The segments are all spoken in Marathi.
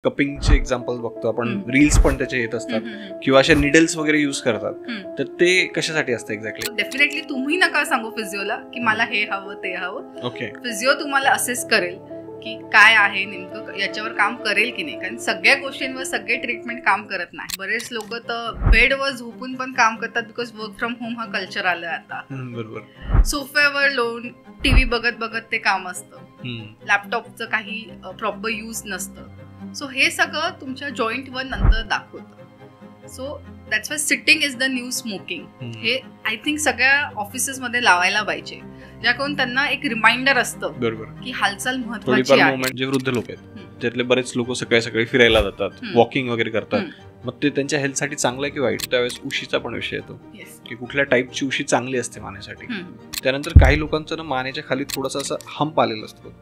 कपिंगचे एक्झाम्पल बघतो आपण, रील्स पण त्याचे येत असतात किंवा अशा निडल्स वगैरे युज करतात, तर ते कशासाठी असतं एक्झॅक्टली? डेफिनेटली तुम्ही नका सांगू फिजिओला की मला हे हवं ते हवं. ओके. फिजिओ तुम्हाला असेस करेल की काय आहे नेमकं, याच्यावर काम करेल की नाही. कारण सगळ्या गोष्टींवर सगळे ट्रीटमेंट काम करत नाही. बरेच लोक तर बेडवर झोपून पण काम करतात, बिकॉज वर्क फ्रॉम होम हा कल्चर आलाय आता. बरोबर. सोफ्यावर लोन टीव्ही बघत बघत ते काम असतं, लॅपटॉपचं काही प्रॉपर यूज नसतं. सो हे सगळं तुमच्या जॉईंटवर नंतर दाखवतं. So that's why sitting is the new smoking. हे आय थिंक सगळ्या ऑफिसेसमध्ये लावायला पाहिजे, ज्याकडून त्यांना एक रिमाइंडर असतं बरोबर की हालचाल महत्वाची आहे. जे वृद्ध लोक आहेत त्यातले बरेच लोक सकाळी सकाळी फिरायला जातात, वॉकिंग वगैरे करतात, मग ते त्यांच्या हेल्थसाठी चांगलं आहे की वाईट? त्यावेळेस उशीचा पण विषय येतो की कुठल्या टाईपची उशी चांगली असते मानेसाठी. त्यानंतर काही लोकांचं ना मानेच्या खाली थोडासा असं हंप आलेला असतो,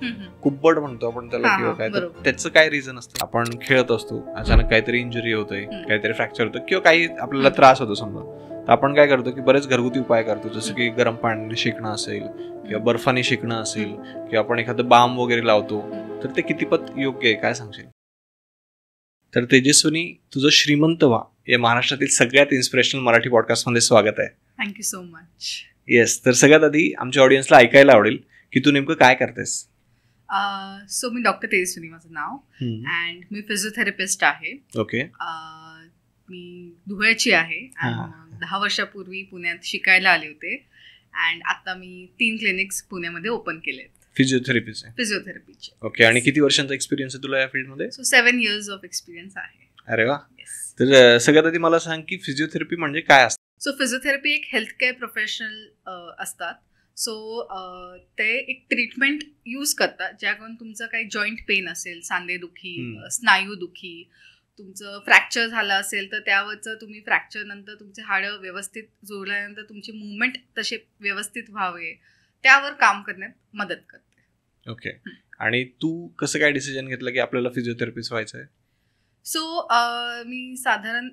कुब्बड म्हणतो आपण त्याला किंवा काय, तर त्याचं काय रिझन असतं? आपण खेळत असतो, अचानक काहीतरी इंजुरी होते, काहीतरी फ्रॅक्चर होतं किंवा काही आपल्याला त्रास होतो समजा, तर आपण काय करतो की बरेच घरगुती उपाय करतो, जसं की गरम पाण्याने शेकणं असेल किंवा बर्फाने शेकणं असेल किंवा आपण एखादं बाम वगैरे लावतो. तर ते कितीपत योग्य आहे, काय सांगशील? तर तेजस्विनी, तुझं श्रीमंत व्हा या महाराष्ट्रातील सगळ्यात इन्स्पिरेशनल मराठी पॉडकास्टमध्ये स्वागत आहे. Thank you so much. येस, तर सगळ्यात आधी आमच्या ऑडियन्सला ऐकायला आवडेल की तू नेमकं काय करतेस. सो मी डॉक्टर तेजस्विनी माझं नाव, अँड मी फिजिओथेरपिस्ट आहे. ओके. मी धुळ्याची आहे. 10 वर्षापूर्वी पुण्यात शिकायला आले होते, अँड आता मी 3 क्लिनिक्स पुण्यामध्ये ओपन केलेत फिजिओथेरपीचे. ओके. आणि किती वर्षांचा एक्सपिरियन्स आहे तुला या फील्डमध्ये? सो 7 years ऑफ एक्सपिरियन्स आहे. अरे वा. तर सगळ्यात आधी मला सांग की फिजिओथेरपी म्हणजे काय असतं? सो फिजिओथेरपी एक हेल्थ केअर प्रोफेशनल असतात. सो ते एक ट्रीटमेंट यूज करतात, ज्याकडून तुमचं काही जॉईंट पेन असेल, सांधेदुखी, स्नायूदुखी, तुमचं फ्रॅक्चर झालं असेल तर त्यावरचं तुम्ही फ्रॅक्चर नंतर तुमचे हाडं व्यवस्थित जोडल्यानंतर तुमची मुवमेंट तसे व्यवस्थित व्हावे, त्यावर काम करण्यात मदत करते. ओके. आणि तू कसं काय डिसिजन घेतलं की आपल्याला फिजिओथेरपिस्ट व्हायचं आहे? सो मी साधारण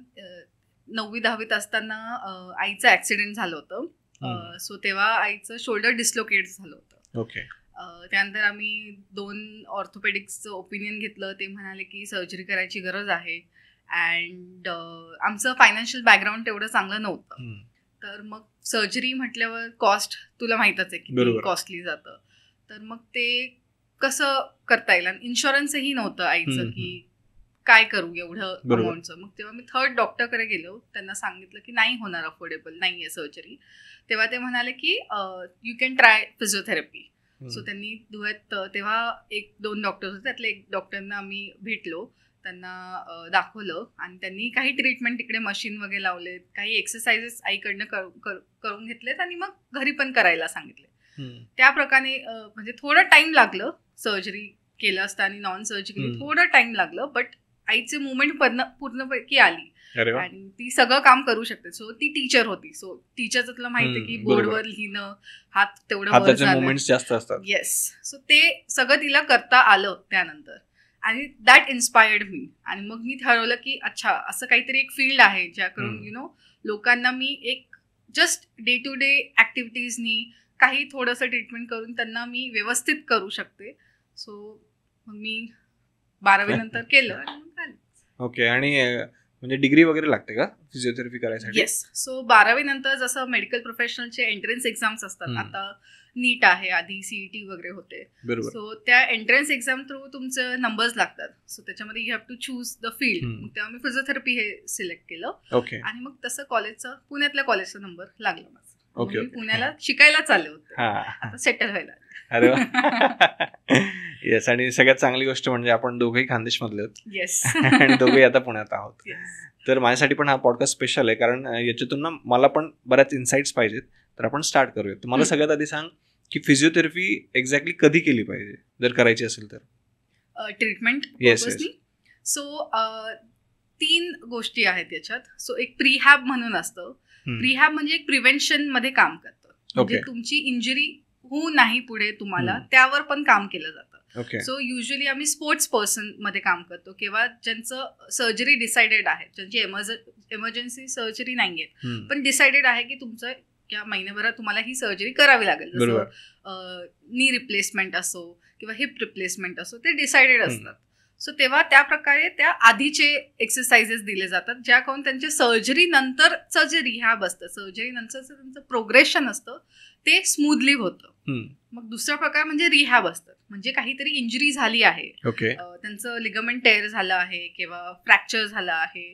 9वी-10वीत असताना आईचं ऍक्सिडेंट झालं होतं. सो तेव्हा आईचं शोल्डर डिस्लोकेट झालं होतं. ओके. त्यानंतर आम्ही 2 ऑर्थोपेडिक्सचं ओपिनियन घेतलं. ते म्हणाले की सर्जरी करायची गरज आहे, अँड आमचं फायनान्शियल बॅकग्राऊंड तेवढं चांगलं नव्हतं. तर मग सर्जरी म्हटल्यावर कॉस्ट तुला माहीतच आहे की कॉस्टली जातं. तर मग ते कसं करता येईल, आणि इन्शुरन्सही नव्हतं आईचं की काय करू एवढं अमाऊंटचं. मग तेव्हा मी 3rd डॉक्टरकडे गेलो, त्यांना सांगितलं की नाही होणार, अफोर्डेबल नाही आहे सर्जरी. तेव्हा ते म्हणाले की you can try physiotherapy. So त्यांनी धुळ्यात तेव्हा 1-2 डॉक्टर्स होते, त्यातले एक डॉक्टरना आम्ही भेटलो, त्यांना दाखवलं, आणि त्यांनी काही ट्रीटमेंट तिकडे मशीन वगैरे लावलेत, काही एक्सरसाइजेस आईकडनं करून घेतलेत, आणि मग घरी पण करायला सांगितले. त्या प्रकारे म्हणजे थोडं टाइम लागलं, सर्जरी केलं असतं आणि नॉन सर्जिकली थोडं टाइम लागलं, बट आईची मुवमेंट पूर्णपैकी आली आणि ती सगळं काम करू शकते. सो ती टीचर होती. सो टीचरचं तुला माहिती आहे की बोर्डवर लिहिणं, हात तेवढं जास्त असतात. येस. सो ते सगळं तिला करता आलं त्यानंतर, आणि दॅट इन्स्पायर्ड मी. आणि मग मी ठरवलं की अच्छा, असं काहीतरी एक फील्ड आहे ज्याकडून लोकांना मी एक जस्ट डे टू डे ऍक्टिव्हिटीजनी काही थोडंसं ट्रीटमेंट करून त्यांना मी व्यवस्थित करू शकते. सो मग मी 12वी नंतर केलं आणि मग आले. ओके. आणि म्हणजे डिग्री वगैरे लागते का फिजिओथेरपी करायसाठी? येस. सो 12वी नंतर जसं मेडिकल प्रोफेशनलचे एंट्रन्स एक्झाम्स असतात, आता नीट आहे, आधी CET वगैरे होते. सो त्या एंट्रन्स एक्झाम थ्रू तुमचे नंबर्स लागतात. सो त्याच्यामध्ये you have to choose the field. मग तेव्हा मी फिजिओथेरपी हे सिलेक्ट केलं. ओके. आणि मग तसं कॉलेजचं, पुण्यातल्या कॉलेजचा नंबर लागला माझा. ओके. पुण्याला शिकायला चालले होते, आता सेटल व्हायला. अरे येस. आणि सगळ्यात चांगली गोष्ट म्हणजे आपण दोघेही खानदेश मधले आहोत. येस. आणि दोघेही आता पुण्यात आहोत. तर माझ्यासाठी पण हा पॉडकास्ट स्पेशल आहे, कारण याच्यातून ना मला पण बऱ्याच इन्साइट्स पाहिजेत. तर आपण स्टार्ट करूया. तर मला सगळ्यात आधी सांग की फिजिओथेरपी एक्झॅक्टली कधी केली पाहिजे, जर करायची असेल तर? ट्रीटमेंट पर्पजनी. सो 3 गोष्टी आहेत याच्यात. सो एक प्रीहॅब म्हणून असतं. प्रीहॅब म्हणजे एक प्रिव्हेन्शन मध्ये काम करतं, म्हणजे तुमची इंजुरी होऊ नाही पुढे तुम्हाला, त्यावर पण काम केलं जातं. सो युजली आम्ही स्पोर्ट्स पर्सन मध्ये काम करतो, किंवा ज्यांचं सर्जरी डिसाइडेड आहे, ज्यांची इमर्जन्सी सर्जरी नाहीये, पण डिसाइडेड आहे की तुमचं या महिन्याभरात तुम्हाला ही सर्जरी करावी लागेल. जसं नी रिप्लेसमेंट असो किंवा हिप रिप्लेसमेंट असो, ते डिसाइडेड असतात. सो तेव्हा त्या प्रकारे त्या आधीचे एक्सरसाइजेस दिले जातात, ज्या करून त्यांच्या सर्जरी नंतरचं जे रिहॅब असतं, सर्जरी नंतरचं त्यांचं प्रोग्रेशन असतं ते स्मूथली होतं. मग दुसरा प्रकार म्हणजे रिहॅब असतं, म्हणजे काहीतरी इंजुरी झाली आहे, त्यांचं लिगामेंट टेअर झालं आहे किंवा फ्रॅक्चर झालं आहे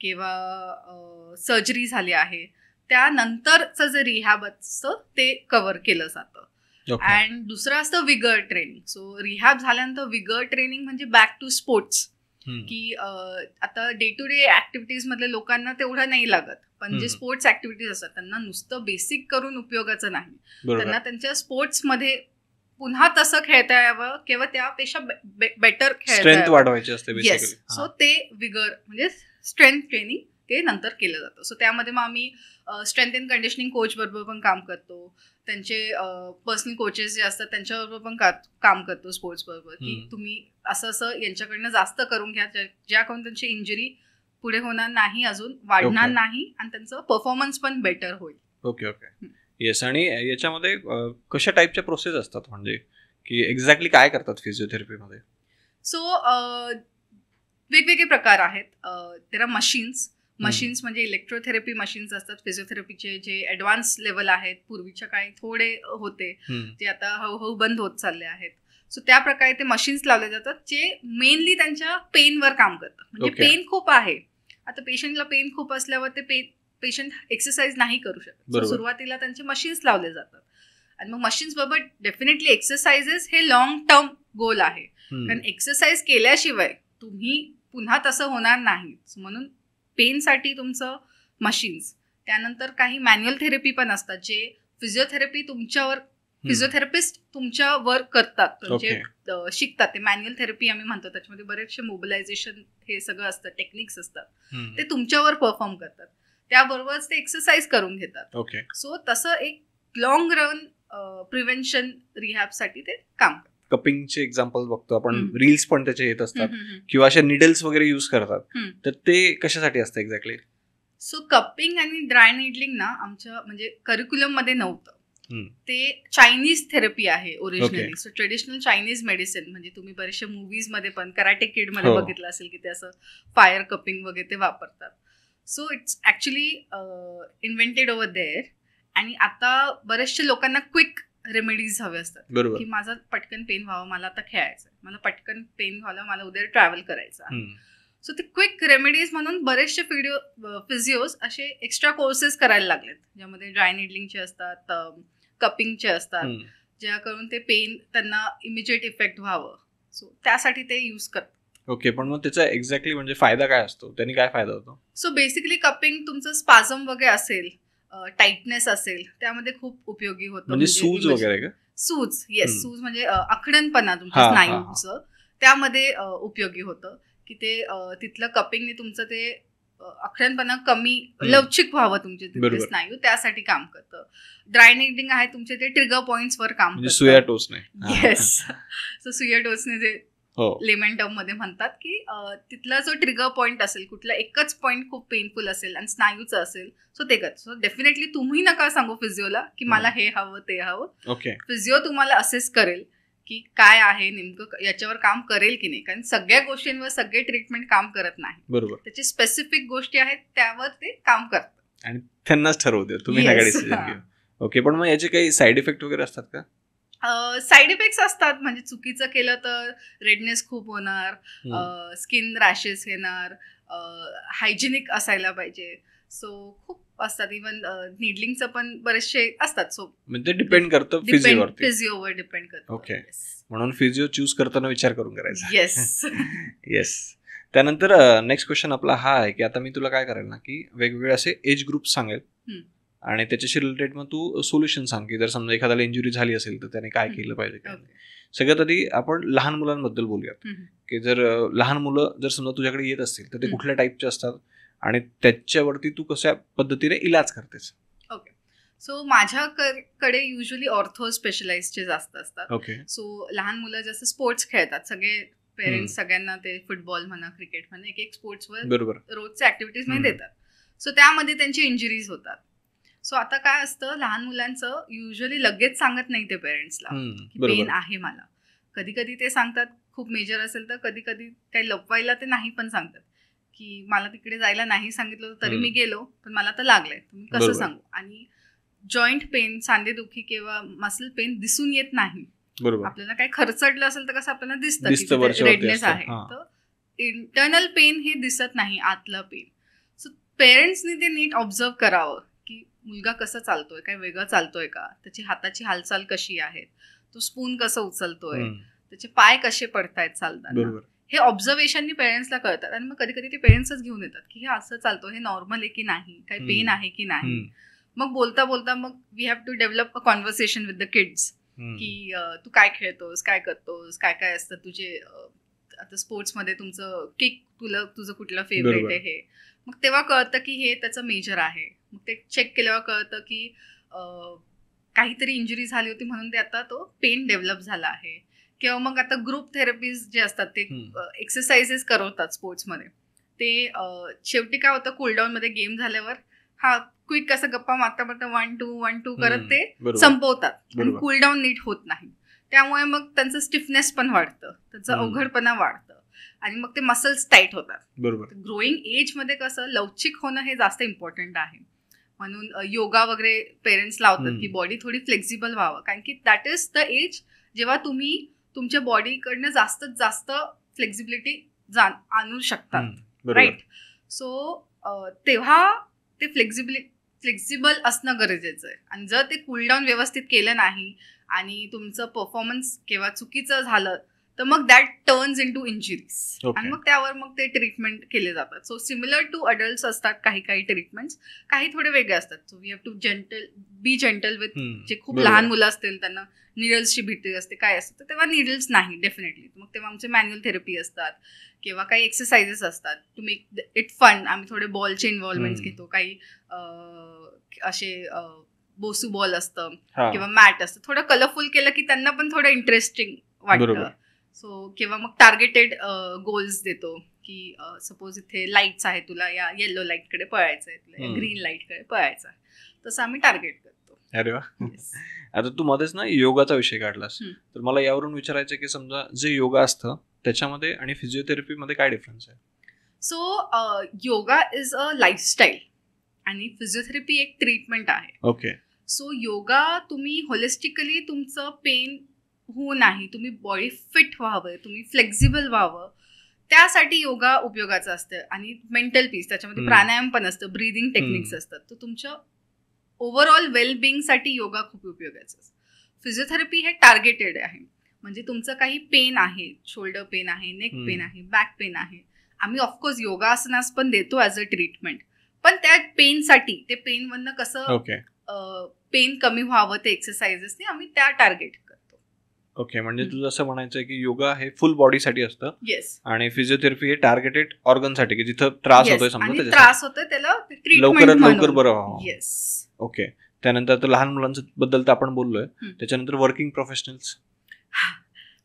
किंवा सर्जरी झाली आहे, त्यानंतरचं जे रिहॅब असतं ते कव्हर केलं जातं. अँड दुसरं असतं विगर ट्रेनिंग. सो रिहॅब झाल्यानंतर विगर ट्रेनिंग म्हणजे बॅक टू स्पोर्ट्स, की आता डे टू डे ऍक्टिव्हिटीज मधल्या लोकांना तेवढं नाही लागत, पण जे स्पोर्ट्स ऍक्टिव्हिटीज असतात त्यांना नुसतं बेसिक करून उपयोगाचं नाही, त्यांना त्यांच्या स्पोर्ट्समध्ये पुन्हा तसं खेळता यावं किंवा त्यापेक्षा बेटर खेळता वाढवायची असते. येस, सो ते विगर म्हणजे स्ट्रेंथ ट्रेनिंग ते नंतर केलं जातं. सो त्यामध्ये मग आम्ही स्ट्रेंथ अँड कंडिशनिंग कोच बरोबर पण काम करतो, त्यांचे पर्सनल कोचेस जे असतात त्यांच्याबरोबर पण काम करतो स्पोर्ट्स बरोबर, की तुम्ही असं यांच्याकडनं जास्त करून घ्या, ज्या करून त्यांची इंजुरी पुढे होणार नाही, अजून वाढणार नाही आणि त्यांचं परफॉर्मन्स पण बेटर होईल. ओके. येस. आणि याच्यामध्ये कशा टाईपच्या प्रोसेस असतात, म्हणजे की एक्झॅक्टली काय करतात फिजिओथेरपीमध्ये? सो वेगवेगळे प्रकार आहेत. तेरा मशीन्स म्हणजे इलेक्ट्रोथेरपी मशीन्स असतात फिजिओथेरपीचे, जे ॲडव्हान्स लेवल आहेत. पूर्वीच्या काळी थोडे होते, जे आता हळूहळू बंद होत चालले आहेत. सो त्या प्रकारे ते मशीन्स लावले जातात, जे मेनली त्यांच्या पेनवर काम करतात. म्हणजे पेन खूप आहे, आता पेशंटला पेन खूप असल्यावर ते पेशंट एक्सरसाइज नाही करू शकत. सुरुवातीला त्यांचे मशीन्स लावले जातात आणि मग मशीन्स बरोबर डेफिनेटली एक्सरसाइजेस हे लॉंग टर्म गोल आहे, कारण एक्सरसाइज केल्याशिवाय तुम्ही पुन्हा तसं होणार नाही. म्हणून पेनसाठी तुमचं मशीन्स. त्यानंतर काही मॅन्युअल थेरपी पण असतात, जे फिजिओथेरपिस्ट तुमच्यावर करतात, म्हणजे शिकतात. ते मॅन्युअल थेरपी आम्ही म्हणतो, त्याच्यामध्ये बरेचसे मोबिलायझेशन हे सगळं असतं, टेक्निक्स असतात, ते तुमच्यावर परफॉर्म करतात. त्याबरोबरच ते एक्सरसाइज करून घेतात. सो तसं एक लॉंग रन प्रिव्हेन्शन रिहॅबसाठी ते काम करतात. कपिंगचे एक्झाम्पल बघतो आपण, रील्स पण त्याचे येत असतात, किंवा अशा निडल्स वगैरे युज करतात, तर ते कशासाठी असतं एक्झॅक्टली? सो कपिंग आणि ड्राय निडलिंग ना आमच्या म्हणजे करिक्युलम मध्ये नव्हतं. ते चायनीज थेरपी आहे originally. So traditional Chinese medicine, म्हणजे तुम्ही बरेचशा मूवीज मध्ये पण कराटे किड मध्ये बघितलं असेल की ते असं फायर कपिंग वगैरे ते वापरतात. So it's actually invented over there. आणि आता बऱ्याचशा लोकांना क्विक रेमेडीज हवे असतात, की माझा पटकन पेन व्हावं, मला आता खेळायचं, मला पटकन पेन व्हावं, मला उद्या ट्रॅव्हल करायचं. सो ते क्विक रेमेडीज म्हणून बरेचसे फिजिओज असे एक्स्ट्रा कोर्सेस करायला लागलेत, ज्यामध्ये ड्राय निडलिंगचे असतात, कपिंगचे असतात, ज्या करून ते पेन त्यांना इमिजिएट इफेक्ट व्हावं. सो त्यासाठी ते यूज करतात. ओके. पण मग त्याचा एक्झॅक्टली म्हणजे फायदा काय असतो, त्यांनी काय फायदा होतो? सो बेसिकली कपिंग तुमचं स्पाझम वगैरे असेल, टाइटनेस असेल, त्यामध्ये खूप उपयोगी होतं. म्हणजे सूज वगैरे का? सूज, येस, सूज म्हणजे आखडणपणा तुमच्या स्नायूचं, त्यामध्ये उपयोगी होतं, की ते तिथलं कपिंगने तुमचं ते आखडणपणा कमी, लवचिक व्हावं तुमचे तिथले स्नायू, त्यासाठी काम करतं. ड्राय निडलिंग आहे तुमचे ते ट्रिगर पॉइंट्सवर काम करतं. सुया टोचणे. येस. सो सुया टोचणे जे लेमन टर्म मध्ये म्हणतात, की तिथला जो ट्रिगर पॉइंट असेल, कुठला एकच पॉइंट खूप पेनफुल असेल आणि स्नायूचं असेल, सो ते करत. सो डेफिनेटली तुम्ही नका सांगू फिजिओला की मला हे हवं ते हवं. फिजिओ तुम्हाला असेस करेल की काय आहे नेमकं, याच्यावर काम करेल की नाही, कारण सगळ्या गोष्टींवर सगळे ट्रीटमेंट काम करत नाही. बरोबर. त्याची स्पेसिफिक गोष्टी आहेत त्यावर ते काम करतात आणि त्यांनाच ठरवते, तुम्ही नका डिसिजन घेऊ. ओके. पण मग याचे काही साईड इफेक्ट वगैरे असतात का? साईड इफेक्ट्स असतात, म्हणजे चुकीचं केलं तर रेडनेस खूप होणार, स्किन रॅशेस येणार, हायजिनिक असायला पाहिजे. सो खूप असतात. इव्हन निडलिंगचं पण बरेचसे असतात. सो म्हणजे डिपेंड करतं फिजिओवर डिपेंड करतं. ओके. म्हणून फिजिओ चूज करताना विचार करून करायचा. येस. येस. त्यानंतर नेक्स्ट क्वेश्चन आपला हा आहे की आता मी तुला काय करेल ना, की वेगवेगळे असे एज ग्रुप सांगेल आणि त्याच्याशी रिलेटेड मग तू सोल्युशन सांग, की जर समजा एखाद्याला इंजुरी झाली असेल तर त्याने काय केलं पाहिजे. सगळ्यात आधी आपण लहान मुलांबद्दल बोलूयात, की जर लहान मुलं जर समजा तुझ्याकडे येत असतील तर ते कुठल्या टाईपचे असतात आणि त्याच्यावरती तू कशा पद्धतीने इलाज करतेस? ओके. सो माझ्याकडे युजली ऑर्थो स्पेशलाइजचे जास्त असतात. ओके. सो लहान मुलं जसं स्पोर्ट्स खेळतात, सगळे पेरेंट्स सगळ्यांना ते फुटबॉल म्हणा, क्रिकेट म्हणा, एक स्पोर्ट्सवर रोजच्या ऍक्टिव्हिटीज मध्ये देतात. सो त्यामध्ये त्यांची इंजुरीज होतात. सो आता काय असतं, लहान मुलांचं युजली लगेच सांगत नाही ते पेरेंट्सला की पेन आहे मला. कधी कधी ते सांगतात खूप मेजर असेल तर कधी कधी काही लपवायला ते नाही पण सांगतात की मला तिकडे जायला नाही सांगितलं तरी मी गेलो पण मला तर लागलंय, तुम्ही कसं सांगू. आणि जॉईंट पेन, सांधेदुखी किंवा मसल पेन दिसून येत नाही. आपल्याला काही खरचडलं असेल तर कसं आपल्याला दिसतं रेडनेस आहे, तर इंटरनल पेन हे दिसत नाही, आतलं पेन. सो पेरेंट्सनी ते नीट ऑब्झर्व करावं की मुलगा कसा चालतोय, काय वेगळं चालतोय का, त्याची हाताची हालचाल कशी आहे, तो स्पून कसं उचलतोय, त्याचे पाय कसे पडतायत चालताना, हे ऑब्झर्वेशननी पेरेंट्सला कळतात. आणि मग कधी कधी ते पेरेंट्सच घेऊन येतात की हे असं चालतो, हे नॉर्मल आहे की नाही, काही पेन आहे की नाही. मग बोलता बोलता मग we have to develop a conversation with the kids की तू काय खेळतोस, काय करतोस, काय काय असतं तुझे, आता स्पोर्ट्समध्ये तुमचं किक, तुझं कुठलं फेवरेट आहे. मग तेव्हा कळतं की हे त्याचं मेजर आहे. मग ते चेक केल्यावर कळतं की काहीतरी इंजुरी झाली होती म्हणून ते आता तो पेन डेव्हलप झाला आहे. किंवा मग आता ग्रुप थेरपीज जे असतात ते एक्सरसाइजेस करवतात स्पोर्ट्समध्ये, ते शेवटी काय होतं, कूलडाऊनमध्ये गेम झाल्यावर क्विक असं गप्पा मारता मारता 1-2 करत ते संपवतात आणि कूलडाऊन नीट होत नाही. त्यामुळे मग त्यांचं स्टिफनेस पण वाढतं, त्यांचं अवघडपणा वाढतं आणि मग ते मसल्स टाईट होतात. ग्रोईंग एज मध्ये कसं लवचिक होणं हे जास्त इम्पॉर्टंट आहे. म्हणून योगा वगैरे पेरेंट्स लावतात की बॉडी थोडी फ्लेक्झिबल व्हावं, कारण की दॅट इज द एज जेव्हा तुम्ही तुमच्या बॉडीकडनं जास्तीत जास्त फ्लेक्झिबिलिटी आणू शकतात, राईट. सो तेव्हा ते फ्लेक्झिबल असणं गरजेचं आहे. आणि जर ते कूलडाऊन व्यवस्थित केलं नाही आणि तुमचं परफॉर्मन्स केव्हा चुकीचं झालं तर मग that turns into injuries, आणि मग त्यावर मग ते ट्रीटमेंट केले जातात. सो सिमिलर टू अडल्ट्स असतात काही ट्रीटमेंट्स, काही थोडे वेगळे असतात. So we have to be gentle with जे खूप लहान मुलं असतील, त्यांना निडल्सची भीती असते, काय असतं, तर तेव्हा निडल्स नाही डेफिनेटली. मग तेव्हा आमचे मॅन्युअल थेरपी असतात किंवा काही एक्सरसाइजेस असतात टू मेक इट फन. आम्ही थोडे बॉलचे इन्व्हॉल्वमेंट घेतो, काही असे बोसू बॉल असतं किंवा मॅट असतं, थोडं कलरफुल केलं की त्यांना पण थोडं इंटरेस्टिंग वाटतं. सो किंवा मग टार्गेटेड गोल्स देतो की सपोज इथे लाईट्स आहे, तुला या येलो लाईटकडे पळायचं आहे, तुला या ग्रीन लाईटकडे पळायचं आहे, तसं आम्ही टार्गेट करतो. अरे वा. आता तू मध्येच ना योगाचा विषय काढलास, तर मला यावरून विचारायचं की समजा जे योगा असतं त्याच्यामध्ये आणि फिजिओथेरपी मध्ये काय डिफरन्स आहे? So yoga is a lifestyle आणि फिजिओथेरपी एक ट्रीटमेंट आहे. ओके. सो योगा तुम्ही होलिस्टिकली तुमचं पेन होऊ नाही, तुम्ही बॉडी फिट व्हावं, तुम्ही फ्लेक्झिबल व्हावं, त्यासाठी योगा उपयोगाचं असतं. आणि मेंटल पीस, त्याच्यामध्ये प्राणायाम पण असतं, ब्रीदिंग टेक्निक्स असतात. तर तुमच्या ओव्हरऑल वेलबिंगसाठी योगा खूप उपयोगाचं असतं. फिजिओथेरपी हे टार्गेटेड आहे, म्हणजे तुमचं काही पेन आहे, शोल्डर पेन आहे, नेक पेन आहे, बॅक पेन आहे, आम्ही ऑफकोर्स योगा आसनास पण देतो ॲज अ ट्रीटमेंट, पण त्या पेनसाठी, ते पेनमधनं कसं पेन कमी व्हावं ते एक्सरसाइजेसने आम्ही त्या टार्गेट करतो. ओके. म्हणजे तुझं असं म्हणायचं की योगा हे फुल बॉडीसाठी असतं. येस. आणि फिजिओथेरपी हे टार्गेटेड ऑर्गनसाठी, की जिथं त्रास होतोय समजा, त्रास होतोय त्याला लवकर बरं व्हावं. येस. ओके. त्यानंतर आता लहान मुलांचं बद्दल तर आपण बोललोय, त्याच्यानंतर वर्किंग प्रोफेशनल्स.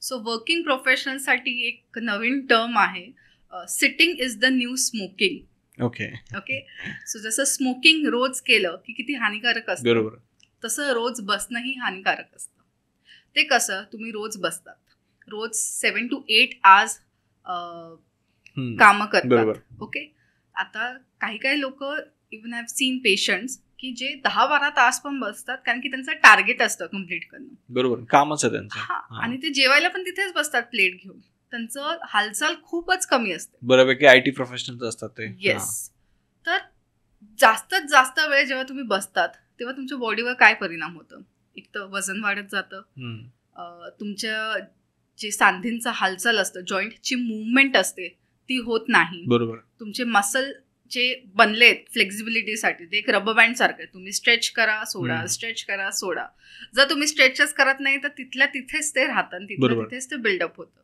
सो वर्किंग प्रोफेशनलसाठी एक नवीन टर्म आहे, sitting is the new smoking. Okay. So जसं स्मोकिंग रोज केलं की किती हानिकारक असतं, बरोबर, तसं रोज बसणंही हानिकारक असतं. ते कसं, तुम्ही रोज बसतात, रोज 7 to 8 hours कामं करतात. ओके. आता काही लोक, even I have seen patients की जे 10-12 तास पण बसतात, कारण की त्यांचं टार्गेट असतं कम्प्लीट करणं. बरोबर, कामच आहे त्यांचं. आणि ते जेवायला पण तिथेच बसतात प्लेट घेऊन, त्यांचं हालचाल खूपच कमी असते. बऱ्यापैकी IT प्रोफेशनल्स असतात ते. येस. तर जास्तीत जास्त वेळ जेव्हा तुम्ही बसतात तेव्हा तुमच्या बॉडीवर काय परिणाम होतं? एक तर वजन वाढत जातं, तुमच्या जे सांधींचा हालचाल असतं, जॉईंटची मुवमेंट असते ती होत नाही. बरोबर. तुमचे मसल जे बनलेत फ्लेक्झिबिलिटीसाठी ते एक रबर बँड सारखं आहे, तुम्ही स्ट्रेच करा सोडा, स्ट्रेच करा सोडा. जर तुम्ही स्ट्रेचच करत नाही तर तिथल्या तिथेच ते राहतात, तिथल्या तिथेच ते बिल्डअप होतं.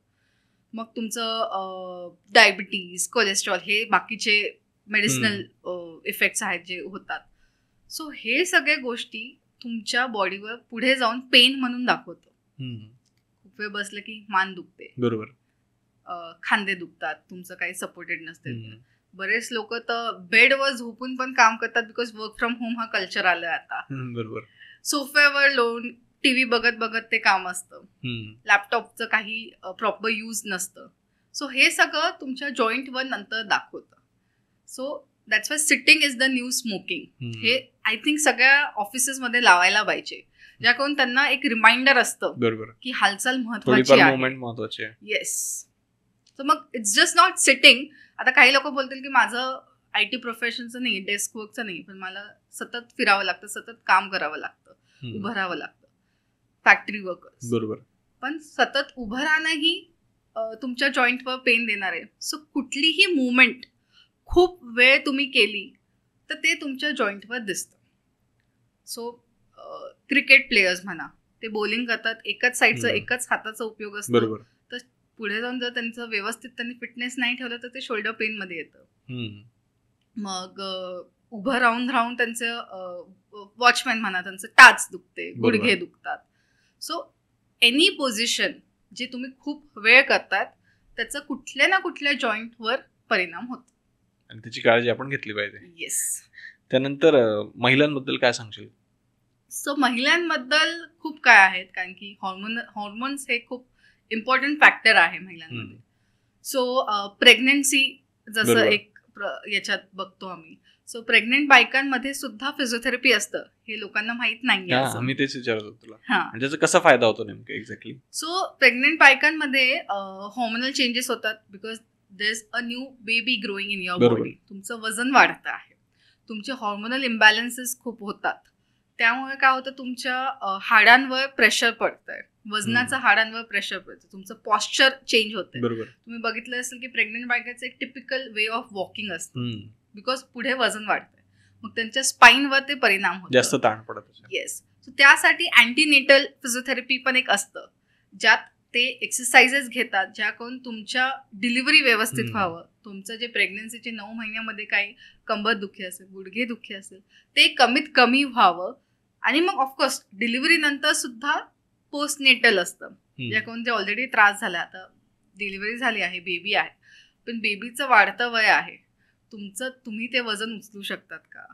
मग तुमचं डायबिटीज, कोलेस्ट्रॉल, हे बाकीचे मेडिसिनल इफेक्ट्स आहेत जे होतात. सो हे सगळ्या गोष्टी तुमच्या बॉडीवर पुढे जाऊन पेन म्हणून दाखवतो. खूप वेळ बसलं की मान दुखते, बरोबर, खांदे दुखतात, तुमचं काही सपोर्टेड नसते. बरेच लोक तर बेडवर झोपून पण काम करतात, बिकॉज वर्क फ्रॉम होम हा कल्चर आलाय आता. बरोबर. सोफ्यावर लोन टीव्ही बघत बघत ते काम असतं, लॅपटॉपचं काही प्रॉपर यूज नसतं. सो हे सगळं तुमच्या जॉईंटवर नंतर दाखवतं. So that's why sitting is the new smoking. हे आय थिंक सगळ्या ऑफिसेसमध्ये लावायला पाहिजे, ज्या करून त्यांना एक रिमाइंडर असतं बरोबर की हालचाल महत्वाची आहे. येस. तर मग इट्स जस्ट नॉट सिटिंग. आता काही लोक बोलतील की माझं IT प्रोफेशनचं नाही, डेस्क वर्कचं नाही, पण मला सतत फिरावं लागतं, सतत काम करावं लागतं, उभं राहावं लागतं. फॅक्टरी वर्कर्स बरोबर, पण सतत उभं राहणंही तुमच्या जॉईंटवर पेन देणार आहे. सो कुठलीही मुवमेंट खूप वेळ तुम्ही केली तर ते तुमच्या जॉईंटवर दिसतं. सो क्रिकेट प्लेयर्स म्हणा, ते बॉलिंग करतात, एकच साईडचा एकच हाताचा उपयोग असतो, तर पुढे जाऊन जर त्यांचं व्यवस्थित त्यांनी फिटनेस नाही ठेवलं तर ते शोल्डर पेन मध्ये येतं. मग उभं राहून त्यांचं वॉचमॅन म्हणा, त्यांचं टाच दुखते, गुडघे दुखतात. सो एनी पोझिशन जे तुम्ही खूप वेळ करतात त्याचा कुठल्या ना कुठल्या जॉईंटवर परिणाम होतो आणि त्याची काळजी आपण घेतली पाहिजे. येस. त्यानंतर महिलांबद्दल काय सांगशील? सो महिलांबद्दल खूप काय आहेत, कारण की हॉर्मोन्स हे खूप इम्पॉर्टंट फॅक्टर आहे महिलांमध्ये. सो प्रेग्नन्सी जसं एक याच्यात बघतो आम्ही. सो प्रेग्नेंट बायकांमध्ये सुद्धा फिजिओथेरपी असतं, हे लोकांना माहित नाही. मी तेच विचारत होतो तुला, त्याचा कसा फायदा होतो नेमका एक्झॅक्टली? सो प्रेग्नेंट बायकांमध्ये हॉर्मोनल चेंजेस होतात, because there is a new baby growing in your body. तुमचं वजन वाढतं आहे, तुमचे हॉर्मोनल इम्बॅलन्सेस खूप होतात, त्यामुळे काय होतं, तुमच्या हाडांवर प्रेशर पडतंय, वजनाचं हाडांवर प्रेशर पडतं, तुमचं पॉस्चर चेंज होतंय. तुम्ही बघितलं असेल की प्रेग्नेंट बायकाचं एक टिपिकल वे ऑफ वॉकिंग असतं, बिकॉज पुढे वजन वाढतंय, मग त्यांच्या स्पाईनवर ते परिणाम होतो, जास्त ताण पडत. येस. सो त्यासाठी अँटीनेटल फिजिओथेरपी पण एक असतं, ज्यात ते एक्सरसाइजेस घेतात, ज्या करून तुमच्या डिलिव्हरी व्यवस्थित व्हावं, तुमचं जे प्रेग्नन्सीचे 9 महिन्यामध्ये काही कंबर दुखी असेल, गुडघे दुखी असेल, ते कमीत कमी व्हावं. आणि मग ऑफकोर्स डिलिव्हरी नंतर सुद्धा पोस्टनेटल असतं, ज्या करून जे ऑलरेडी त्रास झाला, आता डिलिव्हरी झाली आहे, बेबी आहे, पण बेबीचं वाढतं वय आहे, तुम्ही ते वजन उचलू शकतात का?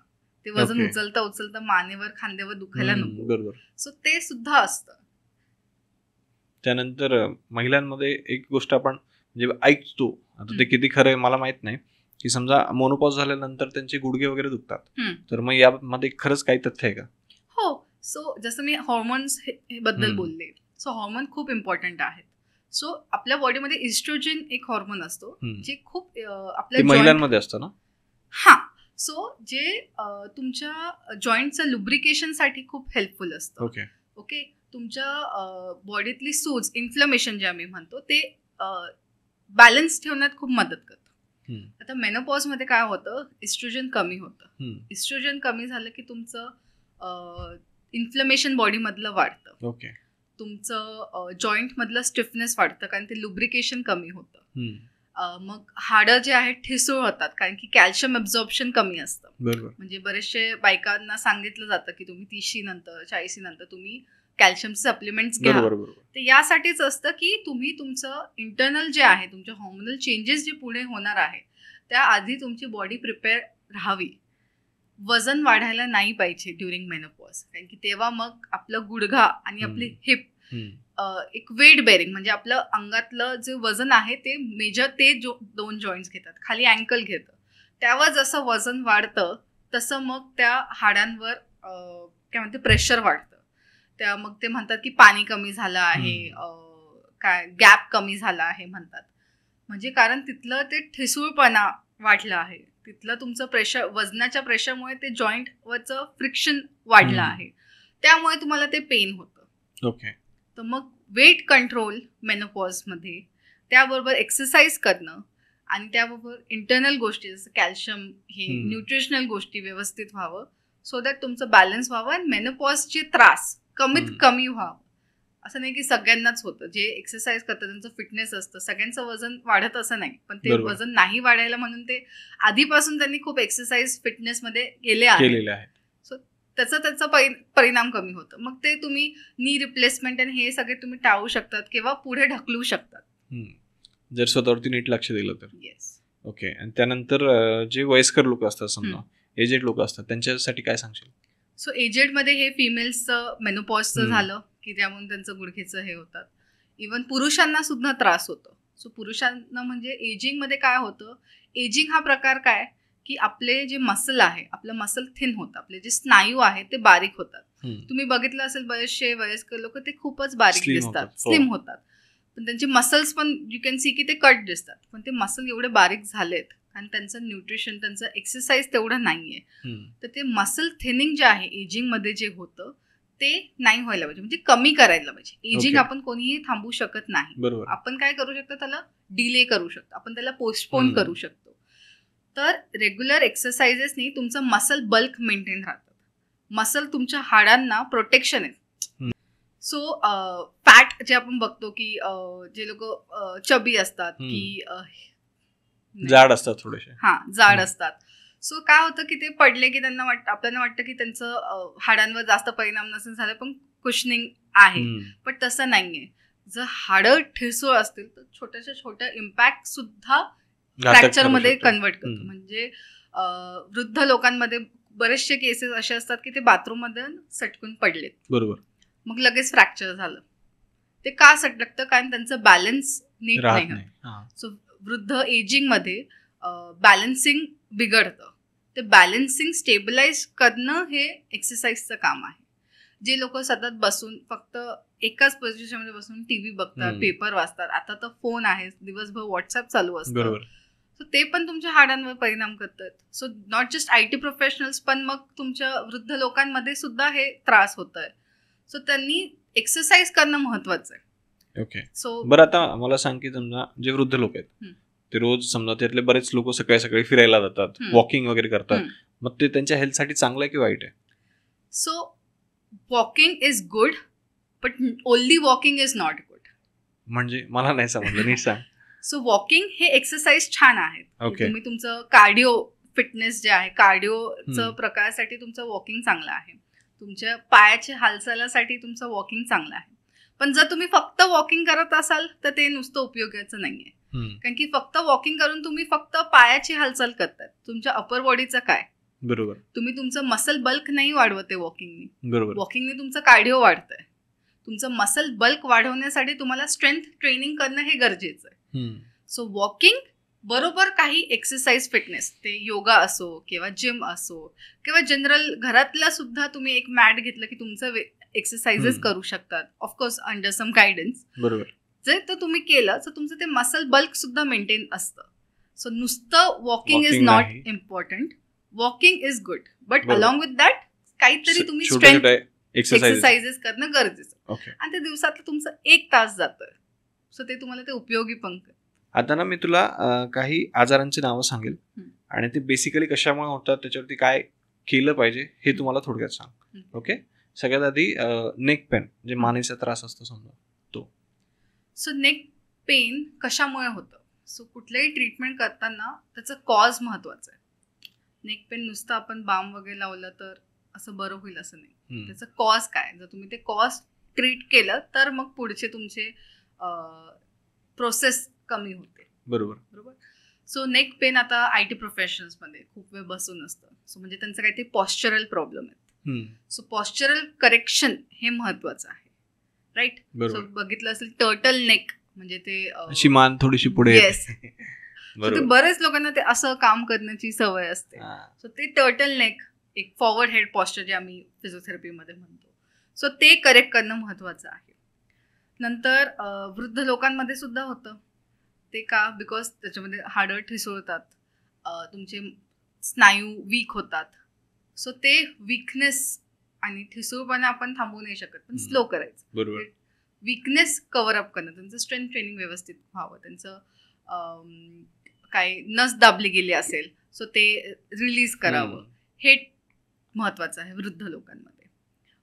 ते वजन उचलता उचलता मानेवर खांद्यावर दुखायला नको. सो ते सुद्धा असतं. त्यानंतर महिलांमध्ये एक गोष्ट आपण म्हणजे ऐकतो, आता ते किती खरं आहे मला माहित नाही, की समजा मोनोपॉज झाल्यानंतर त्यांचे गुडघे वगैरे दुखतात, तर मग यामध्ये खरंच काही तथ्य आहे का? हो. सो जसं मी हॉर्मोन्स बद्दल बोलले, सो हॉर्मोन खूप इम्पॉर्टंट आहेत. सो आपल्या बॉडीमध्ये इस्ट्रोजन एक हॉर्मोन असतो, जे खूप आपल्या महिलांमध्ये असतं ना. सो जे तुमच्या जॉईंटचं लुब्रिकेशनसाठी खूप हेल्पफुल असतं. ओके. तुमच्या बॉडीतली सूज, इन्फ्लमेशन जे आम्ही म्हणतो, ते बॅलन्स ठेवण्यात खूप मदत करतं. आता मेनोपॉजमध्ये काय होतं, इस्ट्रोजन कमी होतं. इस्ट्रोजन कमी झालं की तुमचं इन्फ्लमेशन बॉडीमधलं वाढतं, तुमचं जॉईंटमधलं स्टिफनेस वाढतं, कारण ते लुब्रिकेशन कमी होतं. मग हाडं जे आहेत ठिसूळ होतात, कारण की कॅल्शियम ॲब्झॉर्प्शन कमी असतं. म्हणजे बरेचसे बायकांना सांगितलं जातं की तुम्ही 30 नंतर 40 नंतर तुम्ही कॅल्शियम सप्लिमेंट्स घ्या. ते यासाठीच असतं की तुम्ही तुमचं इंटरनल जे आहे, तुमचे हॉर्मोनल चेंजेस जे पुढे होणार आहे, त्याआधी तुमची बॉडी प्रिपेअर राहावी. वजन वाढायला नाही पाहिजे ड्युरिंग मेनोपॉज, कारण की तेव्हा मग आपलं गुडघा आणि आपली हिप एक वेट बेअरिंग, म्हणजे आपलं अंगातलं जे वजन आहे ते मेजर ते 2 जॉईंट्स घेतात, खाली अँकल घेतं, त्यावर जसं वजन वाढतं तसं मग त्या हाडांवर काय म्हणते प्रेशर वाढतं. त्या मग ते म्हणतात की पाणी कमी झालं आहे, काय गॅप कमी झाला आहे म्हणतात, म्हणजे कारण तिथलं ते ठिसूळपणा वाढलं आहे, तिथलं तुमचं प्रेशर, वजनाच्या प्रेशरमुळे ते जॉईंटवरचं फ्रिक्शन वाढलं आहे, त्यामुळे तुम्हाला ते पेन होतं. तर मग वेट कंट्रोल मेनोपॉजमध्ये, त्याबरोबर एक्सरसाइज करणं आणि त्याबरोबर इंटरनल गोष्टी जसं कॅल्शियम, हे न्यूट्रिशनल गोष्टी व्यवस्थित व्हावं, सो दॅट तुमचं बॅलन्स व्हावं आणि मेनोपॉजचे त्रास कमीत कमी व्हावं. असं नाही की सगळ्यांनाच होतं, जे एक्सरसाइज करतात त्यांचं फिटनेस असतं, सगळ्यांचं वजन वाढत असं नाही, पण ते वजन नाही वाढायला म्हणून ते आधीपासून त्यांनी खूप एक्सरसाइज फिटनेसमध्ये केले आहेत, सो त्याचा परिणाम कमी होतं. मग ते तुम्ही नी रिप्लेसमेंट आणि हे सगळे तुम्ही टाळू शकतात किंवा पुढे ढकलू शकतात, जर स्वतःवरती नीट लक्ष दिलं तर. येस. ओके. आणि त्यानंतर जे वयस्कर लोक असतात, समजा एजेड लोक असतात, त्यांच्यासाठी काय सांगशील? सो एजेडमध्ये हे फिमेल्सचं मेनोपॉजचं झालं की त्यामुळे त्यांचं गुडघेचं हे होतात. इवन पुरुषांना सुद्धा त्रास होतो. सो पुरुषांना म्हणजे एजिंगमध्ये काय होतं, एजिंग हा प्रकार काय की आपले जे मसल आहे, आपलं मसल थिन होतं, आपले जे स्नायू आहे ते बारीक होतात. तुम्ही बघितलं असेल बरेचसे वयस्कर लोक ते खूपच बारीक दिसतात, स्लिम होतात, पण त्यांचे मसल्स पण यू कॅन सी की ते कट दिसतात. पण ते मसल एवढे बारीक झालेत आणि त्यांचं न्यूट्रिशन, त्यांचं एक्सरसाइज तेवढं नाहीये, तर ते मसल थिनिंग जे आहे एजिंगमध्ये जे होतं ते नाही व्हायला पाहिजे, म्हणजे कमी करायला पाहिजे. एजिंग आपण कोणीही थांबू शकत नाही. आपण काय करू शकतो, त्याला डिले करू शकतो, आपण त्याला पोस्टपोन करू शकतो. तर रेग्युलर एक्सरसाइजेसनी तुमचं मसल बल्क मेंटेन राहतात, मसल तुमच्या हाडांना प्रोटेक्शन आहे. सो फॅट जे आपण बघतो की जे लोक चबी असतात की जाड असतात थोडेसे, जाड असतात. सो काय होतं की ते पडले की त्यांना आपल्याला वाटतं की त्यांचं हाडांवर जास्त परिणाम नसेल झाला, पण कुशनिंग आहे, पण तसं नाहीये. जर हाडं ठिसूळ असतील तर छोट्याशा छोट्या इम्पॅक्ट सुद्धा फ्रॅक्चर मध्ये कन्वर्ट करतो. म्हणजे वृद्ध लोकांमध्ये बरेचसे केसेस असे असतात की ते बाथरूम मध्ये सटकून पडलेत, बरोबर, मग लगेच फ्रॅक्चर झालं. ते का सटकतं, कारण त्यांचं बॅलन्स नीट नाही. सो वृद्ध एजिंग मध्ये बॅलन्सिंग बिघडतं. ते बॅलन्सिंग स्टेबलाइज करणं हे एक्सरसाइजचं काम आहे. जे लोक सतत बसून फक्त एकाच पोझिशनमध्ये बसून टीव्ही बघतात, पेपर वाचतात, आता तर फोन आहे, दिवसभर व्हॉट्सअप चालू असतं, सो ते पण तुमच्या हाडांवर परिणाम करतात. So not just IT professionals, पण मग तुमच्या वृद्ध लोकांमध्ये सुद्धा हे त्रास होत आहे. सो त्यांनी एक्सरसाइज करणं महत्वाचं आहे. ओके, सो बरं, आता मला सांग की समजा जे वृद्ध लोक आहेत ते रोज समजा त्यातले बरेच लोक सकाळी सकाळी फिरायला जातात, वॉकिंग वगैरे करतात, मग ते त्यांच्या हेल्थसाठी चांगलं आहे की वाईट आहे? So walking is good, but only walking is not good. म्हणजे मला नाही समजलं, नीट सांग. सो वॉकिंग हे एक्सरसाइज छान आहेत. तुम्ही तुमचं कार्डिओ फिटनेस जे आहे, कार्डिओचं प्रकारासाठी तुमचं वॉकिंग चांगलं आहे, तुमच्या पायाच्या हालचालीसाठी तुमचं वॉकिंग चांगलं आहे. पण जर तुम्ही फक्त वॉकिंग करत असाल तर ते नुसतं उपयोगाचं नाहीये, कारण की फक्त वॉकिंग करून तुम्ही फक्त पायाची हालचाल करताय, तुमच्या अपर बॉडीचं काय? बरोबर, तुम्ही तुमचं मसल बल्क नाही वाढवते वॉकिंगनी, बरोबर, वॉकिंगने तुमचं कार्डिओ वाढतंय. तुमचं मसल बल्क वाढवण्यासाठी तुम्हाला स्ट्रेंथ ट्रेनिंग करणं हे गरजेचं आहे. सो वॉकिंग बरोबर काही एक्सरसाइज फिटनेस, ते योगा असो किंवा जिम असो किंवा जनरल घरातला सुद्धा तुम्ही एक मॅट घेतलं की तुमचं एक्सरसाइजेस करू शकतात, ऑफकोर्स अंडर सम गायडन्स, बरोबर. जर तर तुम्ही केलं तर तुमचं ते मसल बल्क सुद्धा मेंटेन असतं. सो नुसतं walking is not important, walking is good, but along with that काहीतरी तुम्ही स्ट्रेंथ एक्सरसाइजेस करणं गरजेचं, आणि ते दिवसातलं तुमचं 1 तास जातं, सो ते तुम्हाला ते उपयोगी पण. आता ना मी तुला काही आजारांची नावं सांगेल आणि ते बेसिकली कशामुळे होतात, त्याच्यावरती काय केलं पाहिजे हे तुम्हाला थोडक्यात सांग. ओके, सगळ्यात आधी नेक पेन, जे मानेचा त्रास असतो समजा तो. सो नेक पेन कशामुळे होतं? सो कुठलंही ट्रीटमेंट करताना त्याचं कॉज महत्वाचं आहे. नेक पेन नुसतं आपण बाम वगैरे लावलं तर असं बरं होईल असं नाही, त्याचं कॉज काय. जर तुम्ही ते कॉज ट्रीट केलं तर मग पुढचे तुमचे प्रोसेस कमी होते, बरोबर बरोबर. सो नेक पेन आता IT प्रोफेशनल्समध्ये खूप वेळ बसून असतं, सो म्हणजे त्यांचं काहीतरी पॉस्चरल प्रॉब्लेम आहेत. सो पॉस्चरल करेक्शन हे महत्वाचं आहे, राईट. सो बघितलं असेल टर्टल नेक, म्हणजे ते मान थोडीशी पुढे, येस, ते बरेच लोकांना ते असं काम करण्याची सवय असते. सो ते टर्टल नेक, एक फॉरवर्ड हेड पॉस्चर जे आम्ही फिजिओथेरपीमध्ये म्हणतो, सो ते करेक्ट करणं महत्वाचं आहे. नंतर वृद्ध लोकांमध्ये सुद्धा होतं ते का, बिकॉज त्याच्यामध्ये हाडं ठिसूळतात, तुमचे स्नायू वीक होतात. सो ते वीकनेस आणि ठिसूळपणा आपण थांबवू नाही शकत, पण स्लो करायचं, बरोबर. वीकनेस कव्हर अप करणं, त्यांचं स्ट्रेंथ ट्रेनिंग व्यवस्थित व्हावं, त्यांचं काय नस दाबली गेली असेल सो ते रिलीज करावं, हे महत्वाचं आहे वृद्ध लोकांमध्ये.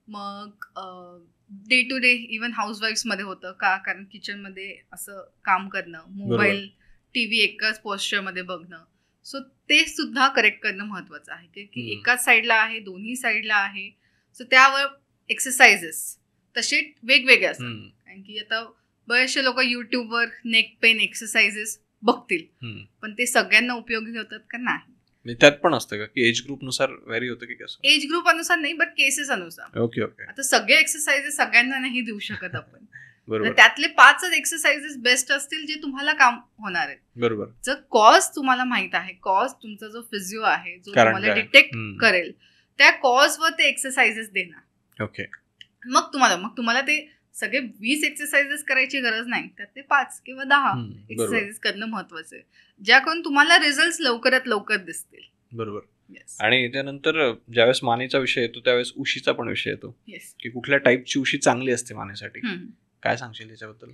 मग डे टू डे इव्हन हाऊसवाईफ्समध्ये होतं का, कारण किचनमध्ये असं काम करणं, मोबाईल TV एकाच पोस्चरमध्ये बघणं, सो ते सुद्धा करेक्ट करणं महत्वाचं आहे की एकाच साईडला आहे, दोन्ही साईडला आहे. सो त्यावर एक्सरसाइजेस तसे वेगवेगळे असतात, कारण की आता बरेचसे लोक युट्यूबवर नेक पेन एक्सरसाइजेस बघतील, पण ते सगळ्यांना उपयोगी होतात का नाही. त्यात पण असतं का की एज ग्रुप नुसार व्हॅरी होतं की कसं? एज ग्रुप अनुसार नाही, बट केसेस अनुसार. Okay okay. आता सगळे एक्सरसाइजेस सगळ्यांना नाही देऊ शकत आपण. बरोबर. त्यातले 5च एक्सरसाइजेस बेस्ट असतील जे तुम्हाला काम होणार आहेत. बरोबर. जर कॉज तुम्हाला माहित आहे, कॉज तुमचा जो फिजिओ आहे जो तुम्हाला डिटेक्ट करेल, त्या कॉज वर ते एक्सरसाइजेस देणार. ओके. मग तुम्हाला ते सगळे 20 एक्सरसाइजेस करायची गरज नाही, त्यात ते 5 किंवा 10 एक्सरसाइजेस करणं महत्वाचं आहे, ज्याकडून तुम्हाला रिझल्ट लवकरात लवकर दिसतील. बरोबर. आणि त्यानंतर ज्यावेळेस मानेचा विषय येतो त्यावेळेस उशीचा पण विषय येतो की कुठल्या टाईपची उशी चांगली असते मानेसाठी, काय सांगशील त्याच्याबद्दल?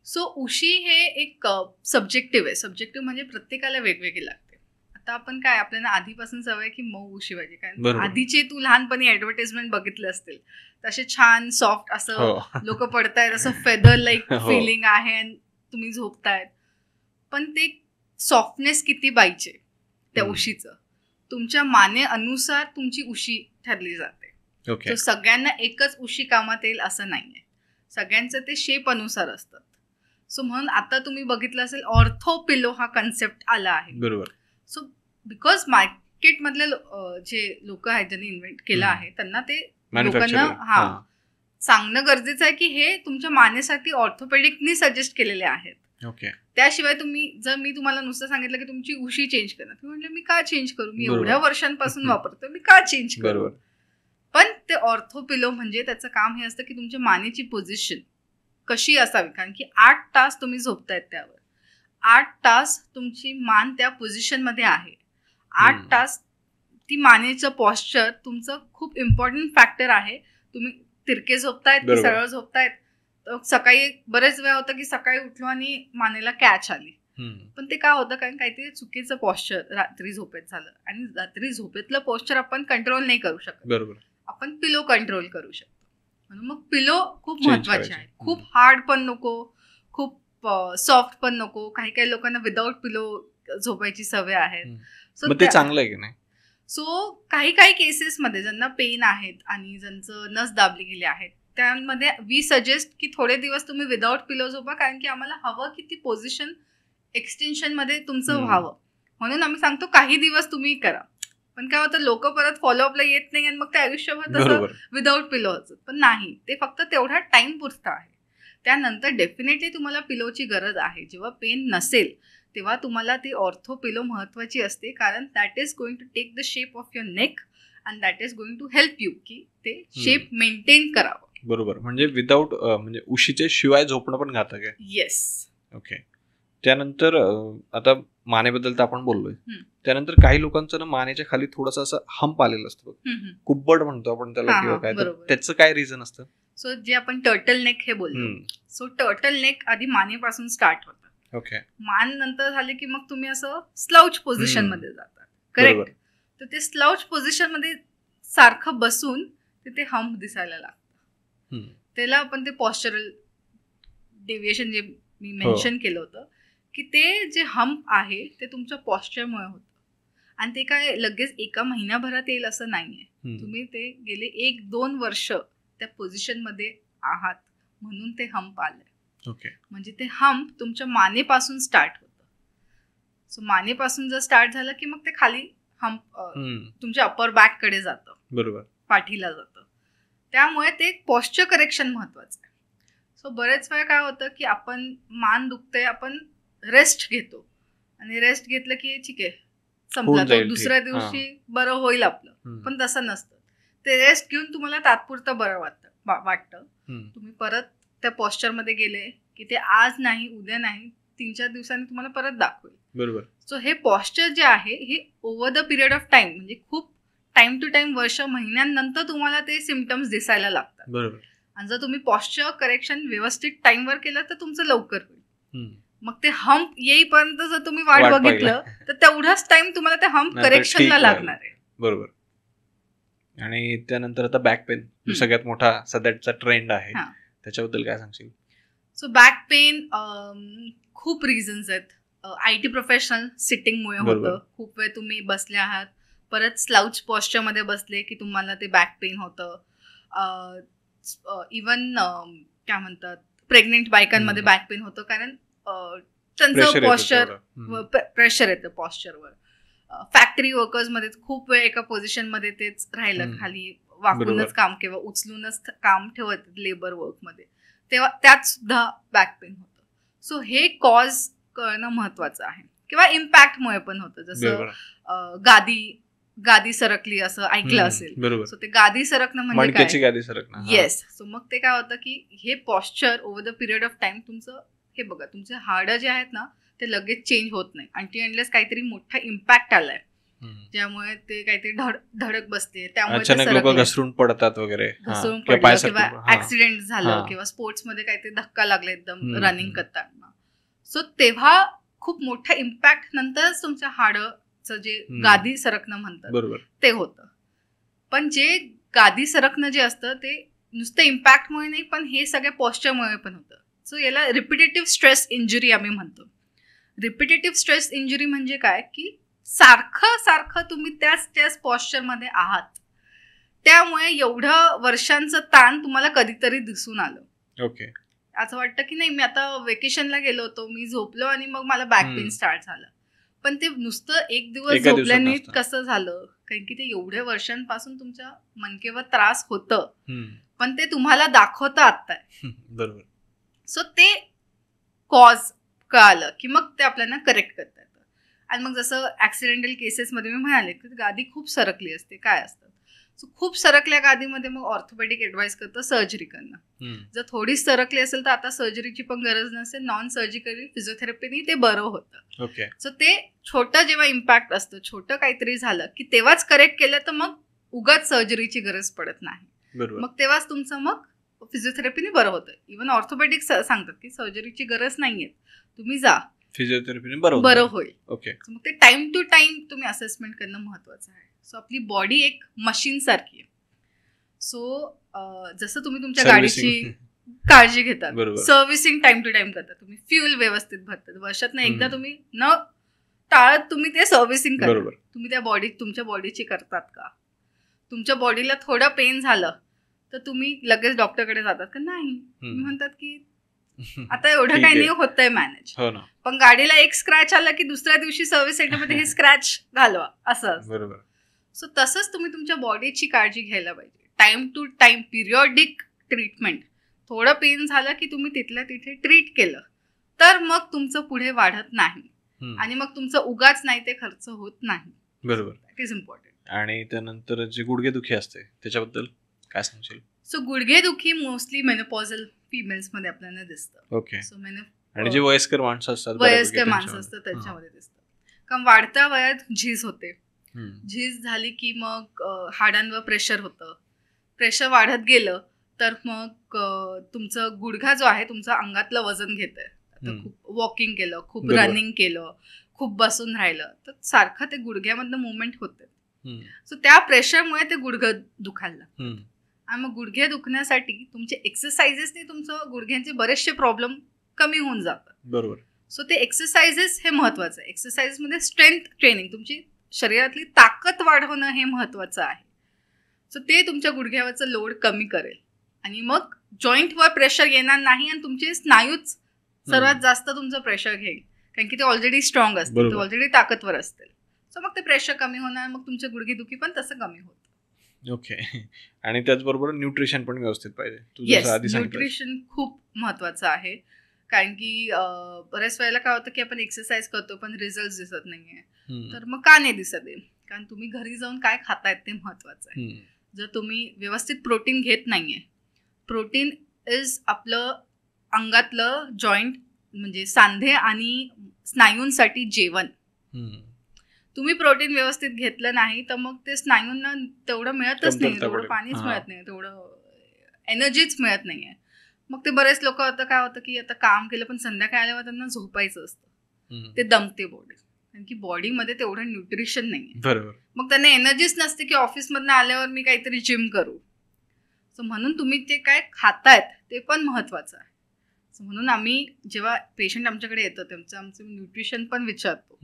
सो उशी हे एक सब्जेक्टिव्ह आहे. सब्जेक्टिव्ह म्हणजे प्रत्येकाला वेगवेगळी लागते. आता आपण काय, आपल्याला आधीपासून सवय की मऊ उशी पाहिजे, कारण आधीचे तू लहानपणी ऍडव्हर्टाइजमेंट बघितले असतील, तसे छान सॉफ्ट असं लोक पडतायत, असं फेदर लाईक फिलिंग आहे आणि तुम्ही झोपतायत. पण ते सॉफ्टनेस किती पाहिजे त्या उशीचं, तुमच्या माने अनुसार तुमची उशी ठरली जाते. सगळ्यांना एकच उशी कामात येईल असं नाहीये, सगळ्यांचं ते शेप अनुसार असतात. सो म्हणून आता तुम्ही बघितलं असेल ऑर्थो पिलो हा कन्सेप्ट आला आहे. बरोबर. सो बिकॉज मार्केटमधले जे लोक आहेत ज्यांनी इन्व्हेंट केलं आहे, त्यांना ते लोकांना सांगणं गरजेचं आहे की हे तुमच्या मानेसाठी ऑर्थोपेडिकनी सजेस्ट केलेले आहेत. त्याशिवाय जर मी तुम्हाला नुसतं सांगितलं की तुमची उशी चेंज करा, तुम्ही म्हटलं मी का चेंज करू, मी एवढ्या वर्षांपासून वापरतो, मी का चेंज करू. पण ते ऑर्थो पिलो म्हणजे त्याचं काम हे असतं की तुमच्या मानेची पोझिशन कशी असावी, कारण की 8 तास तुम्ही झोपतायत, त्यावर 8 तास तुमची मान त्या पोझिशन मध्ये आहे. 8 तास ती मानेचं पॉस्चर तुमचं खूप इम्पॉर्टंट फॅक्टर आहे. तुम्ही तिरके झोपतायत की सरळ झोपतायत. सकाळी बरेच वेळा होतं की सकाळी उठलो आणि मानेला कॅच आली, पण ते काय होतं, कारण काहीतरी चुकीचं पॉस्चर रात्री झोपेत झालं, आणि रात्री झोपेतलं पॉस्चर आपण कंट्रोल नाही करू शकत. बरोबर. आपण पिलो कंट्रोल करू शकतो. म्हणून मग पिलो खूप महत्वाचे आहे. खूप हार्ड पण नको, खूप सॉफ्ट पण नको. काही लोकांना विदाऊट पिलो झोपायची सवय आहे, सो ते चांगलं आहे की नाही. सो काही केसेसमध्ये ज्यांना पेन आहेत आणि ज्यांचं नस दाबली गेली आहेत, त्यामध्ये वी सजेस्ट की थोडे दिवस तुम्ही विदाऊट पिलो झोपा, कारण की आम्हाला हवं की ती पोझिशन एक्सटेन्शन मध्ये तुमचं व्हावं, म्हणून आम्ही सांगतो काही दिवस तुम्ही करा. पण काय होतं, लोक परत फॉलोअपला येत नाही आणि मग ते आयुष्यभर तसं विदाऊट पिलो होतं. पण नाही, ते फक्त तेवढा टाइम पुरता आहे. त्यानंतर डेफिनेटली तुम्हाला पिलोची गरज आहे. जेव्हा पेन नसेल तेव्हा तुम्हाला ती ऑर्थो पिलो महत्वाची असते, कारण that is going to take the shape of your neck and that is going to help you की ते शेप मेंटेन करावं. बरोबर. म्हणजे विदाऊट म्हणजे उशीचे शिवाय झोपणं पण घातक आहे. येस. ओके. त्यानंतर आता मानेबद्दल तर आपण बोललोय, त्यानंतर काही लोकांचं ना मानेच्या खाली थोडंसं असं हंप आलेलं असतं, कुब्बड म्हणतो आपण त्याला किंवा काय, त्याचं काय रिझन असतं? सो जे आपण टर्टल नेक हे बोलतो, सो टर्टल नेक आधी मानेपासून स्टार्ट होतं. ओके. मान नंतर झाले की मग तुम्ही असं स्लाउच पोझिशन मध्ये जातात, करेक्ट. तर ते स्लाउच पोझिशन मध्ये सारखं बसून तिथे हंप दिसायला लागतं. त्याला आपण ते पॉस्चरल डेव्हिएशन जे मी मेन्शन केलं होतं, की ते जे हंप आहे ते तुमच्या पॉस्चरमुळे होतं, आणि ते काय लगेच एका महिन्याभरात येईल असं नाहीये. तुम्ही ते गेले 1-2 वर्ष त्या पोझिशन मध्ये आहात म्हणून ते हंप आलंय. ओके. म्हणजे ते हंप तुमच्या मानेपासून स्टार्ट होतं. सो मानेपासून जर स्टार्ट झालं की मग ते खाली हंप तुमच्या अपर बॅक कडे जातं, बरोबर, पाठीला जातं. त्यामुळे ते पॉस्चर करेक्शन महत्वाचं आहे. सो बरेच वेळा काय होतं की आपण मान दुखते, आपण रेस्ट घेतो, आणि रेस्ट घेतलं की ठीक आहे संपला, तो दुसऱ्या दिवशी बरं होईल आपलं. पण तसं नसतं. ते रेस्ट घेऊन तुम्हाला तात्पुरतं बरं वाटतं. तुम्ही परत त्या पॉस्चर मध्ये गेले की ते आज नाही, उद्या नाही, 3-4 दिवसांनी तुम्हाला परत दाखवेल. बरोबर. सो हे पॉस्चर जे आहे हे over the period of time, म्हणजे खूप टाइम टू टाइम, वर्ष महिन्यांनंतर तुम्हाला ते सिम्पटम्स दिसायला लागतात. बरोबर. आणि जर तुम्ही पॉस्चर करेक्शन व्यवस्थित टाइमवर केलं तर तुमचं लवकर होईल. मग ते हंप येईपर्यंत जर तुम्ही वाट बघितलं तर तेवढाच टाइम तुम्हाला ते हंप करेक्शनला लागणार आहे. बरोबर. आणि त्यानंतर आता बॅक पेन सगळ्यात मोठा सध्याचा ट्रेंड आहे, त्याच्याबद्दल काय सांगशील? सो बॅक पेन खूप रिझन्स आहेत. IT प्रोफेशनल सिटिंगमुळे होतं. खूप वेळ तुम्ही बसले आहात, परत स्लाउच पॉस्चर मध्ये बसले की तुम्हाला ते बॅक पेन होतं. इवन काय म्हणतात, प्रेग्नेंट बायकांमध्ये बॅक पेन होतं, कारण त्यांचं पॉस्चर, प्रेशर येतं पॉस्चरवर. फॅक्टरी वर्कर्स मध्ये खूप वेळ एका पोझिशन मध्ये तेच राहिलं, खाली वाकूनच काम किंवा उचलूनच काम ठेवत लेबर वर्क मध्ये, तेव्हा त्यात सुद्धा बॅक पेन होतं. सो हे कॉज कळणं महत्वाचं आहे. किंवा इम्पॅक्टमुळे पण होतं, जसं गादी सरकली असं ऐकलं असेल. सो ते गादी सरकणं म्हणजे काय? येस. सो मग ते काय होतं की हे posture over the period of time तुमचं, हे बघा तुमचे हाड जे आहेत ना ते लगेच चेंज होत नाही, अनटिल अनलेस काहीतरी मोठा इम्पॅक्ट आलाय ज्यामुळे ते काहीतरी धडक बसते, त्यामुळे घसरून पडतात वगैरे, घसरून पडलं किंवा ऍक्सिडेंट झालं किंवा स्पोर्ट्स मध्ये काहीतरी धक्का लागला एकदम रनिंग करताना. सो तेव्हा खूप मोठा इम्पॅक्ट नंतरच तुमच्या हाडचं जे गादी सरकणं म्हणतात ते होतं. पण जे गादी सरकणं जे असतं ते नुसतं इम्पॅक्टमुळे नाही, पण हे सगळ्या पॉस्चरमुळे पण होतं. सो याला रिपिटेटिव्ह स्ट्रेस इंजुरी आम्ही म्हणतो. रिपिटेटिव्ह स्ट्रेस इंजुरी म्हणजे काय की सारखं तुम्ही त्याच पॉस्चरमध्ये आहात, त्यामुळे एवढं वर्षांचं ताण तुम्हाला कधीतरी दिसून आलं. ओके. असं वाटतं की नाही, मी आता वेकेशनला गेलो होतो, मी झोपलो आणि मग मला बॅक पेन स्टार्ट झालं. पण ते नुसतं एक दिवस झोपल्याने कसं झालं, कारण की ते एवढ्या वर्षांपासून तुमच्या मणकेवर त्रास होतं, पण ते तुम्हाला दाखवता आत्ताय. बरोबर. सो ते कॉज कळालं की मग ते आपल्याला करेक्ट करता येतं. आणि मग जसं ऍक्सिडेंटल केसेसमध्ये मी म्हणाले की गादी खूप सरकली असते, काय असतं, सो खूप सरकल्या गादीमध्ये मग ऑर्थोपेडिक ऍडवाइस करतं सर्जरी करणं. जर थोडी सरकली असेल तर आता सर्जरीची पण गरज नसेल, नॉन सर्जिकली फिजिओथेरपीने ते बरं होतं. ओके. सो ते छोटं जेव्हा इम्पॅक्ट असतं, छोटं काहीतरी झालं की तेव्हाच करेक्ट केलं तर मग उगाच सर्जरीची गरज पडत नाही. मग तेव्हाच तुमचं मग फिजिओथेरपीने बरं होतं. इव्हन ऑर्थोपेडिक सांगतात की सर्जरीची गरज नाहीये, तुम्ही जा, फिजिओथेरपीने बरं होईल. ओके. मग ते टाइम टू टाइम तुम्ही असेसमेंट करणं महत्वाचं आहे. सो आपली बॉडी एक मशीन सारखी आहे. सो जसं तुम्ही तुमच्या गाडीची काळजी घेतात, सर्व्हिसिंग टाइम टू टाइम करता, तुम्ही फ्युल व्यवस्थित भरतात, वर्षात एकदा तुम्ही न टाळत तुम्ही ते सर्व्हिसिंग करता. तुम्ही त्या तुमच्या बॉडीची करतात का? तुमच्या बॉडीला थोडं पेन झालं तर तुम्ही लगेच डॉक्टरकडे जातात का? नाही. तुम्ही म्हणतात की आता एवढं काही नाही होतंय मॅनेज. पण गाडीला एक स्क्रॅच आला की दुसऱ्या दिवशी सर्व्हिस सेंटरमध्ये हे स्क्रॅच घालवा असं. बरोबर. सो तसंच तुम्ही तुमच्या बॉडीची काळजी घ्यायला पाहिजे. Time to time periodic treatment. थोडं पेन झालं की तुम्ही तिथल्या तिथे ट्रीट केलं तर मग तुमचं पुढे वाढत नाही आणि मग तुमचं उगाच नाही ते खर्च होत नाही. बरोबर. That is important. आणि त्यानंतर जे गुडघेदुखी असते त्याच्याबद्दल काय सांगशील? सो गुडघेदुखी मोस्टली मेनोपॉझल फिमेल्स मध्ये आपल्याला दिसतं. ओके. सो आणि जे वयस्कर माणसं असतात त्यांच्यामध्ये दिसतं. कारण वाढत्या वयात झीज होते. झीज झाली की मग हाडांवर प्रेशर होतं. प्रेशर वाढत गेलं तर मग तुमचं गुडघा जो आहे तुमचं अंगातलं वजन घेतंय. आता खूप वॉकिंग केलं, खूप रनिंग केलं, खूप बसून राहिलं तर सारखं ते गुडघ्यामधनं मुवमेंट होते. सो त्या प्रेशरमुळे ते गुडघं दुखायला. आणि मग गुडघे दुखण्यासाठी तुमचे एक्सरसाइजेसने तुमचं गुडघ्यांचे बरेचसे प्रॉब्लेम कमी होऊन जातात. बरोबर. सो ते एक्सरसाइजेस हे महत्वाचं आहे. एक्सरसाइजमध्ये स्ट्रेंथ ट्रेनिंग, तुमची शरीरातली ताकद वाढवणं हे महत्वाचं आहे. सो ते तुमच्या गुडघ्यावरचं लोड कमी करेल आणि मग जॉईंटवर प्रेशर येणार नाही आणि तुमचे स्नायूच सर्वात जास्त तुमचं प्रेशर घेईल, कारण की ते ऑलरेडी स्ट्रॉंग असतील, ते ऑलरेडी ताकदवर असतील. सो मग ते प्रेशर कमी होणार, मग तुमचे गुडघेदुखी पण तसं कमी होतं. ओके. आणि त्याचबरोबर न्यूट्रिशन पण व्यवस्थित पाहिजे. न्यूट्रिशन खूप महत्वाचं आहे, कारण की बऱ्याच वेळेला काय होतं की आपण एक्सरसाइज करतो पण रिझल्ट दिसत नाहीये. तर मग का नाही दिसत आहे? कारण तुम्ही घरी जाऊन काय खातायत ते महत्वाचं आहे. जर तुम्ही व्यवस्थित प्रोटीन घेत नाहीये, प्रोटीन इज आपलं अंगातलं जॉईंट म्हणजे सांधे आणि स्नायूंसाठी जेवण. तुम्ही प्रोटीन व्यवस्थित घेतलं नाही तर मग ते स्नायूंना तेवढं मिळतच नाही, तेवढं पाणीच मिळत नाही, तेवढं एनर्जीच मिळत नाहीये. मग ते बरेच लोक आता काय होतं की आता काम केलं पण संध्याकाळी आल्यावर त्यांना झोपायचं असतं, ते दमते बॉडी, कारण की बॉडीमध्ये तेवढं न्यूट्रिशन नाहीये. बरोबर. मग त्यांना एनर्जीच नसते की ऑफिसमधनं आल्यावर मी काहीतरी जिम करू. सो म्हणून तुम्ही ते काय खातायत ते पण महत्वाचं आहे. सो म्हणून आम्ही जेव्हा पेशंट आमच्याकडे येतं त्यांचं आमचं न्यूट्रिशन पण विचारतो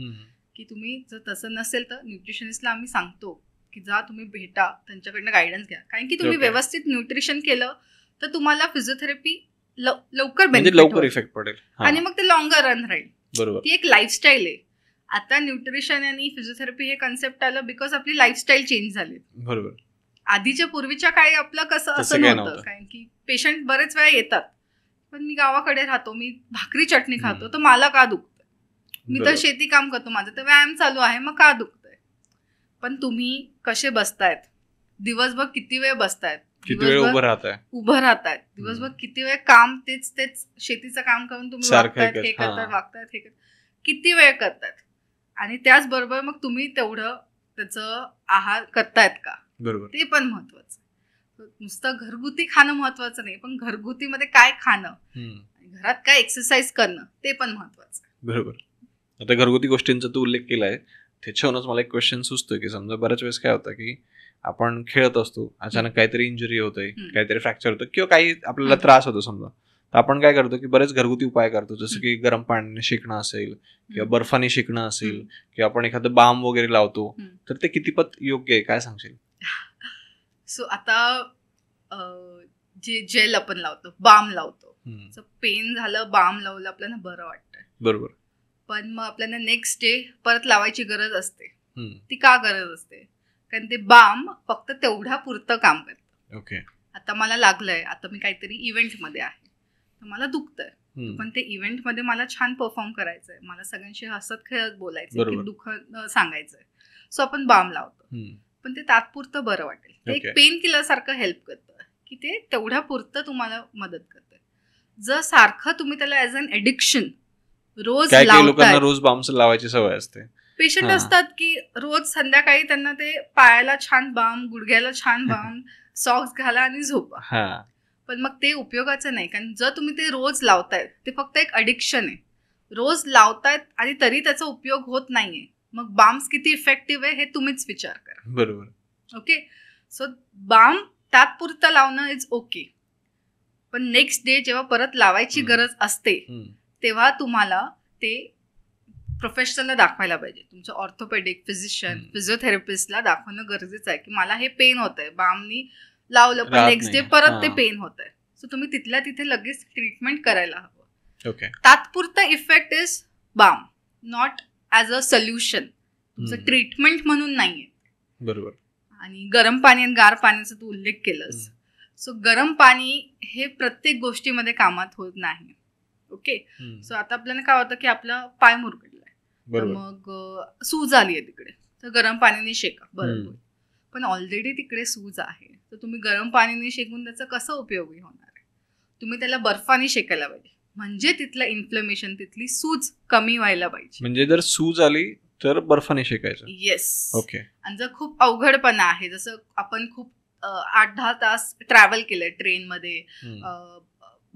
की तुम्ही जर तसं नसेल तर न्यूट्रिशनिस्टला आम्ही सांगतो की जा तुम्ही भेटा, त्यांच्याकडनं गायडन्स घ्या, कारण की तुम्ही व्यवस्थित न्यूट्रिशन केलं तर तुम्हाला फिजिओथेरपी लवकर लवकर इफेक्ट पडेल आणि मग ते लॉंगर रन राहील. ती एक लाईफस्टाईल आहे. आता न्यूट्रिशन आणि फिजिओथेरपी हे कन्सेप्ट आलं बिकॉज आपली लाईफस्टाईल चेंज झाली. बरोबर. आधीच्या पूर्वीच्या काळी आपलं कसं असं नव्हतं, कारण की पेशंट बरेच वेळा येतात, पण मी गावाकडे राहतो, मी भाकरी चटणी खातो, तर मला का दुखतंय? मी तर शेती काम करतो, माझं तर व्यायाम चालू आहे, मग का दुखतंय? पण तुम्ही कसे बसतायत, दिवसभर किती वेळ बसतायत, उभं राहतायत दिवसभर किती वेळ काम, तेच शेतीचं काम करून तुम्ही वागतायत, हे करतायत, वागतायत, हे करतायत, किती वेळ करतायत, आणि त्याचबरोबर मग तुम्ही तेवढं त्याचं आहार करतायत का, ते पण महत्वाचं. नुसतं घरगुती खाणं महत्वाचं नाही, पण घरगुतीमध्ये काय खाणं, घरात काय एक्सरसाइज करणं, ते पण महत्वाचं. बरोबर. आता घरगुती गोष्टींचा तू उल्लेख केलाय, त्याच्यावरूनच मला एक क्वेश्चन सुचतोय की समजा बऱ्याच वेळेस काय होतं की आपण खेळत असतो, अचानक काहीतरी इंजुरी होते, काहीतरी फ्रॅक्चर होतं किंवा काही आपल्याला त्रास होतो समजा, तर आपण काय करतो की बरेच घरगुती उपाय करतो, जसं की गरम पाण्याने शेकणं असेल किंवा बर्फाने शेकणं असेल किंवा आपण एखादं बाम वगैरे लावतो, तर ते कितीपत योग्य आहे, काय सांगशील? सो आता जे जेल आपण लावतो, बाम लावतो, पेन झालं, बाम लावलं, आपल्याला बरं वाटतं. बरोबर. पण मग आपल्याला नेक्स्ट डे परत लावायची गरज असते. ती का गरज असते? कारण ते बाम फक्त तेवढ्या पुरतं काम करतं. ओके. आता मला लागलंय, आता मी काहीतरी इव्हेंट मध्ये आहे, तर मला दुखतंय, पण ते इव्हेंट मध्ये मला छान परफॉर्म करायचंय, मला सगळ्यांशी हसत खेळत बोलायचंय, की दुःख सांगायचंय, सो आपण बाम लावतो. पण ते तात्पुरतं बरं वाटेल, ते एक पेन किलर सारखं हेल्प करतं, की ते तेवढ्या पुरतं तुम्हाला मदत करतं. जर सारखं तुम्ही त्याला ॲज अन एडिक्शन रोज लोकांना रोज बामच लावायची सवय असते, पेशंट असतात की रोज संध्याकाळी त्यांना ते पायाला छान बाम, गुडघ्याला छान बाम, सॉक्स घाला आणि झोपा, पण मग ते उपयोगाचं नाही. कारण जर तुम्ही ते रोज लावतायत, ते फक्त एक अडिक्शन आहे, रोज लावतायत आणि तरी त्याचा उपयोग होत नाहीये, मग बाम्स किती इफेक्टिव्ह आहे हे तुम्हीच विचार करा. बरोबर. ओके. सो बाम तात्पुरतं लावणं इज ओके, पण नेक्स्ट डे जेव्हा परत लावायची गरज असते, तेव्हा तुम्हाला ते प्रोफेशनलला दाखवायला पाहिजे. तुमचं ऑर्थोपेडिक, फिजिशियन, फिजिओथेरपिस्टला दाखवणं गरजेचं आहे की मला हे पेन होतंय, बामनी लावलं पण नेक्स्ट डे परत ते पेन होतंय. सो तुम्ही तिथल्या तिथे लगेच ट्रीटमेंट करायला हवं. तात्पुरता effect is balm, not as a solution, तुमचं ट्रीटमेंट म्हणून नाहीये. बरोबर. आणि गरम पाणी आणि गार पाण्याचा तू उल्लेख केलास, सो गरम पाणी हे प्रत्येक गोष्टीमध्ये कामात होत नाही. ओके. सो आता आपल्याला काय होतं की आपला पाय मुरगळलाय, तर मग सूज आली आहे तिकडे, तर गरम पाण्याने शेका, बरोबर, पण ऑलरेडी तिकडे सूज आहे, तर तुम्ही गरम पाण्याने शेकून त्याचा कसा उपयोगी होणार आहे? तुम्ही त्याला बर्फाने शेकायला पाहिजे, म्हणजे तिथलं इन्फ्लमेशन, तिथली सूज कमी व्हायला पाहिजे. म्हणजे जर सूज आली तर बर्फाने शेकायचं. येस. ओके. आणि जर खूप अवघडपणा आहे, जसं आपण खूप 8-10 तास ट्रॅव्हल केलंय ट्रेनमध्ये,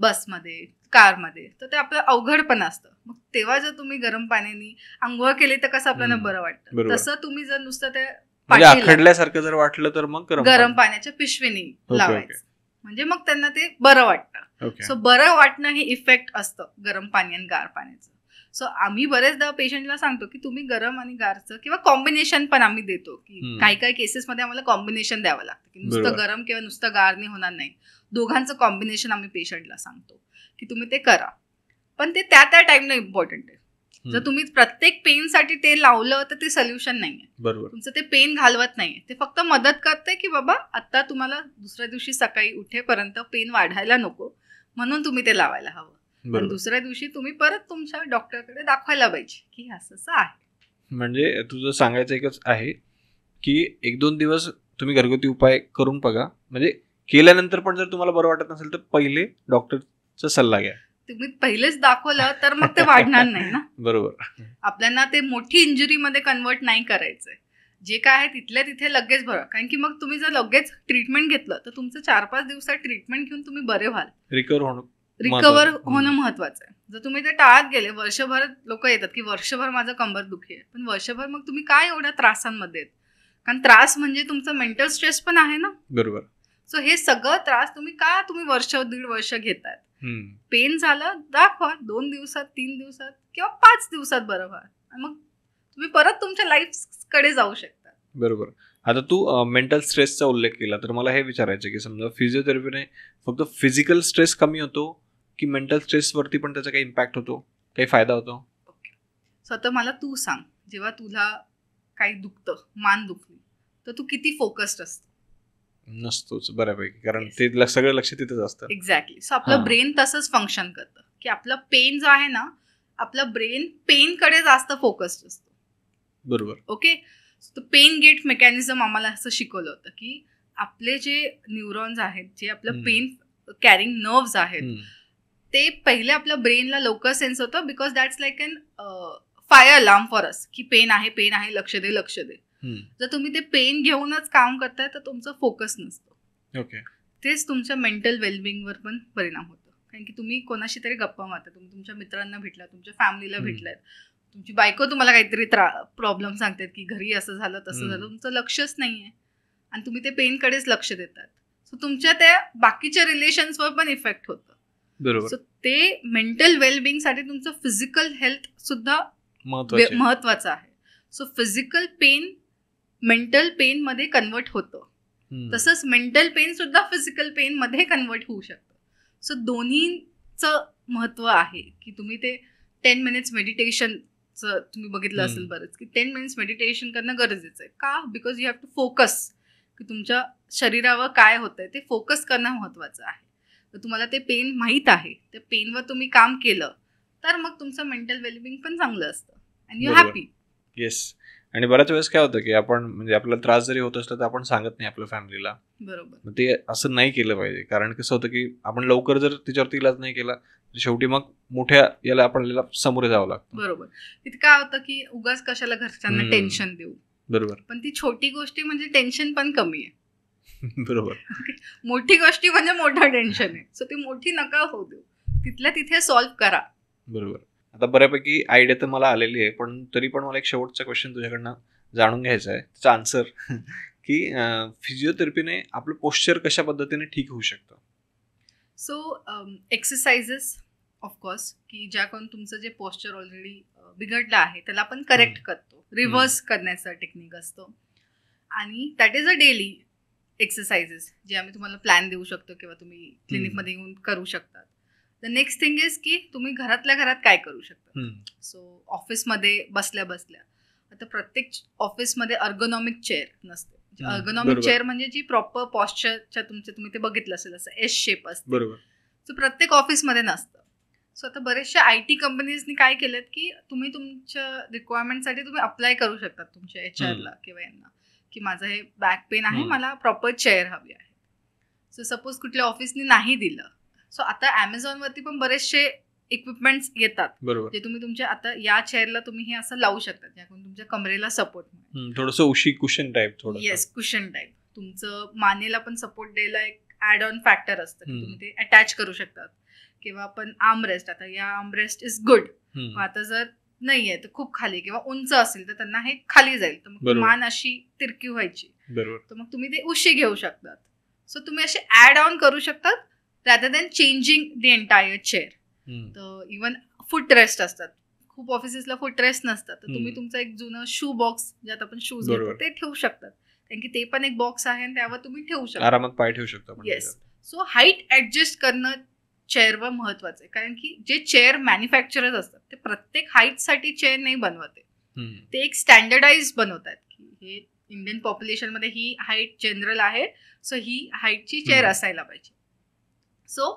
बसमध्ये, कारमध्ये, तर ते आपलं अवघडपणा असतं, मग तेव्हा जर तुम्ही गरम पाण्याने आंघोळ केली तर कसं आपल्याला बरं वाटतं, तसं तुम्ही जर नुसतं ते आखडल्यासारखं जर वाटलं तर मग गरम पाण्याच्या पिशवीने लावायचं, म्हणजे मग त्यांना ते बरं वाटतं. सो बरं वाटणं हे इफेक्ट असतं गरम पाणी आणि गार पाण्याचं. सो आम्ही बरेचदा पेशंटला सांगतो की तुम्ही गरम आणि गारचं किंवा कॉम्बिनेशन पण आम्ही देतो, की काही काही केसेसमध्ये आम्हाला कॉम्बिनेशन द्यावं लागतं, की नुसतं गरम किंवा नुसतं गारने होणार नाही, दोघांचं कॉम्बिनेशन आम्ही पेशंटला सांगतो की तुम्ही ते करा, पण ते त्या टाइमला इम्पॉर्टंट आहे. जर तुम्ही प्रत्येक पेनसाठी ते लावलं तर ते सोल्युशन नाहीये. बरोबर. तुमचं ते पेन घालवत नाहीये, ते फक्त मदत करते की बाबा आता तुम्हाला दुसऱ्या दिवशी सकाळी उठेपर्यंत पेन वाढायला नको, म्हणून तुम्ही ते लावायला हवं. पण दुसऱ्या दिवशी तुम्ही परत तुमच्या डॉक्टरकडे दाखवायला पाहिजे की असं आहे. म्हणजे तुझं सांगायचं एकच आहे की 1-2 दिवस तुम्ही घरगुती उपाय करून बघा, म्हणजे केल्यानंतर पण जर तुम्हाला बरं वाटत नसेल तर पहिले डॉक्टरचा सल्ला घ्या. तुम्ही पहिलेच दाखवलं तर मग ते वाढणार नाही ना. बरोबर. आपल्याला ते मोठी इंजुरीमध्ये कन्वर्ट नाही करायचंय, जे काय आहे तिथल्या तिथे लगेच बरं, कारण की मग तुम्ही जर लगेच ट्रीटमेंट घेतलं तर तुमचं 4-5 दिवसात ट्रीटमेंट घेऊन तुम्ही बरे व्हाल. रिकवर होणं महत्वाचं आहे. जर तुम्ही ते टाळत गेले, वर्षभर लोक येतात की वर्षभर माझं कंबर दुखी आहे, पण वर्षभर मग तुम्ही काय एवढ्या त्रासांमध्ये आहेत, कारण त्रास म्हणजे तुमचं मेंटल स्ट्रेस पण आहे ना. बरोबर. सो हे सगळं त्रास तुम्ही वर्ष 1.5 वर्ष घेतायत. पेन झालं दाखवा, 2 दिवसात 3 दिवसात किंवा 5 दिवसात बरं व्हा, मग तुम्ही परत तुमच्या लाईफ कडे जाऊ शकता. बरोबर. आता तू मेंटल स्ट्रेसचा उल्लेख केला, तर मला हे विचारायचं की समजा फिजिओथेरपीने फक्त फिजिकल स्ट्रेस कमी होतो की मेंटल स्ट्रेस वरती पण त्याचा काही इम्पॅक्ट होतो, काही फायदा होतो? ओके. सो आता मला तू सांग जेव्हा तुला काही दुखतं, मान दुखली, तर तू किती फोकस्ड असतो? नसतोच बऱ्यापैकी, कारण ते सगळं लक्ष तिथेच असतं. एक्झॅक्टली. सो आपलं ब्रेन तसंच फंक्शन करतं की आपलं पेन जो आहे ना, आपलं ब्रेन पेन कडे जास्त फोकस्ड असतो. बरोबर. ओके. पेन गेट मेकॅनिझम आम्हाला असं शिकवलं होतं की आपले जे न्यूरॉन्स आहेत, जे आपलं पेन कॅरिंग नर्व्स आहेत, ते पहिले आपल्या ब्रेनला लवकर सेन्स होतं, because that's like an fire alarm for us, की पेन आहे, लक्ष दे. जर तुम्ही ते पेन घेऊनच काम करताय तर तुमचं फोकस नसतं. ओके. तेच तुमच्या मेंटल वेलबिंगवर पण परिणाम होतो. कारण की तुम्ही कोणाशी तरी गप्पा मारता, तुम्ही तुमच्या मित्रांना भेटला, तुमच्या फॅमिलीला भेटलात, तुमची बायको तुम्हाला काहीतरी प्रॉब्लेम सांगतात की घरी असं झालं तसं झालं, तुमचं लक्षच नाहीये आणि तुम्ही ते पेनकडेच लक्ष देतात. सो तुमच्या त्या बाकीच्या रिलेशन्सवर पण इफेक्ट होतं. बरोबर. सो ते मेंटल वेलबिंग साठी तुमचं फिजिकल हेल्थ सुद्धा महत्वाचं आहे. So physical pain mental pen मध्ये कन्वर्ट होतं, तसंच मेंटल पेन सुद्धा फिजिकल पेन मध्ये कन्वर्ट होऊ शकतं. सो दोन्हीचं महत्व आहे की तुम्ही ते 10 मिनिट्स मेडिटेशनचं तुम्ही बघितलं असेल बरंच, की 10 मिनिट्स मेडिटेशन करणं गरजेचं आहे. का? Because you have to focus, की तुमच्या शरीरावर काय होतंय ते फोकस करणं महत्वाचं आहे. तर तुम्हाला ते पेन माहीत आहे, त्या पेनवर तुम्ही काम केलं तर मग तुमचं मेंटल वेलबिंग पण चांगलं असतं अँड यू हॅपी. येस. आणि बऱ्याच वेळेस काय होतं की आपण म्हणजे आपल्याला त्रास जरी होत असला तर आपण सांगत नाही आपल्या फॅमिलीला. बरोबर. ते असं नाही केलं पाहिजे, कारण कसं होतं की आपण लवकर जर तिच्यावरती इलाज नाही केला तर शेवटी मग मोठ्या याला आपल्याला समोर जावं लागतं. बरोबर. तिथे काय होतं की उगाच कशाला घरच्यांना टेन्शन देऊ. बरोबर. पण ती छोटी गोष्टी म्हणजे टेन्शन पण कमी आहे. बरोबर. मोठी गोष्टी म्हणजे मोठं टेन्शन आहे. सो ती मोठी नका होऊ देऊ, तिथल्या तिथे सॉल्व्ह करा. बरोबर. आता बऱ्यापैकी आयडिया तर मला आलेली आहे, पण तरी पण मला एक शेवटचा क्वेश्चन तुझ्याकडनं जाणून घ्यायचा आहे, त्याचा आन्सर की फिजिओथेरपीने आपलं पोश्चर कशा पद्धतीने ठीक होऊ शकतं? सो एक्सरसाइजेस ऑफकोर्स, की ज्या कोण तुमचं जे पोश्चर ऑलरेडी बिघडलं आहे त्याला आपण करेक्ट करतो, रिव्हर्स करण्याचा टेक्निक असतो. आणि that is a daily exercises जे आम्ही तुम्हाला प्लॅन देऊ शकतो किंवा तुम्ही क्लिनिकमध्ये येऊन करू शकतात. द नेक्स्ट थिंग इज की तुम्ही घरातल्या घरात काय करू शकता. सो ऑफिसमध्ये बसल्या बसल्या, आता प्रत्येक ऑफिसमध्ये अर्गोनॉमिक चेअर नसते. अर्गोनॉमिक चेअर म्हणजे जी प्रॉपर पॉस्चरच्या तुम्ही ते बघितलं असेल, असं एस शेप असते. बरोबर. सो प्रत्येक ऑफिसमध्ये नसतं. सो आता बरेचशा IT कंपनीजनी काय केलं की तुम्ही तुमच्या रिक्वायरमेंटसाठी तुम्ही अप्लाय करू शकता तुमच्या HR ला किंवा यांना, की माझं हे बॅक पेन आहे, मला प्रॉपर चेअर हवी आहे. सो सपोज कुठल्या ऑफिसनी नाही दिलं, सो आता Amazonवरती पण बरेचसे इक्विपमेंट्स येतात, जे तुम्ही तुमच्या आता या चेअरला तुम्ही हे असं लावू शकता, ज्याकडून तुमच्या कमरेला सपोर्ट मिळेल. थोडंसं उशी cushion type. Yes, cushion type. तुमचं मानेला पण सपोर्ट द्यायला एक ॲड ऑन फॅक्टर असतं, की तुम्ही ते अटॅच करू शकतात. किंवा आपण आर्मरेस्ट, आता या आर्मरेस्ट इज गुड. आता जर नाहीये तर खूप खाली किंवा उंच असेल तर त्यांना हे खाली जाईल, तर मग मान अशी तिरकी व्हायची, तर मग तुम्ही ते उशी घेऊ शकतात. सो तुम्ही असे ऍड ऑन करू शकतात rather than changing the entire chair. तर इवन फूट रेस्ट असतात, खूप ऑफिसेसला फूट रेस्ट नसतात, तर तुम्ही तुमचा एक जुनं शू बॉक्स ज्यात आपण शूज घेतो ते ठेवू शकतात, कारण की ते पण एक बॉक्स आहे आणि त्यावर तुम्ही ठेवू शकता, आरामात पाय ठेवू शकता. येस. सो हाईट ऍडजस्ट करणं चेअरवर महत्वाचं आहे, कारण की जे चेअर मॅन्युफॅक्चरर्स असतात ते प्रत्येक हाईटसाठी चेअर नाही बनवते, ते एक स्टँडर्डाइज बनवतात की हे इंडियन पॉप्युलेशनमध्ये ही हाईट जनरल आहे, सो ही हाईटची चेअर असायला पाहिजे. सो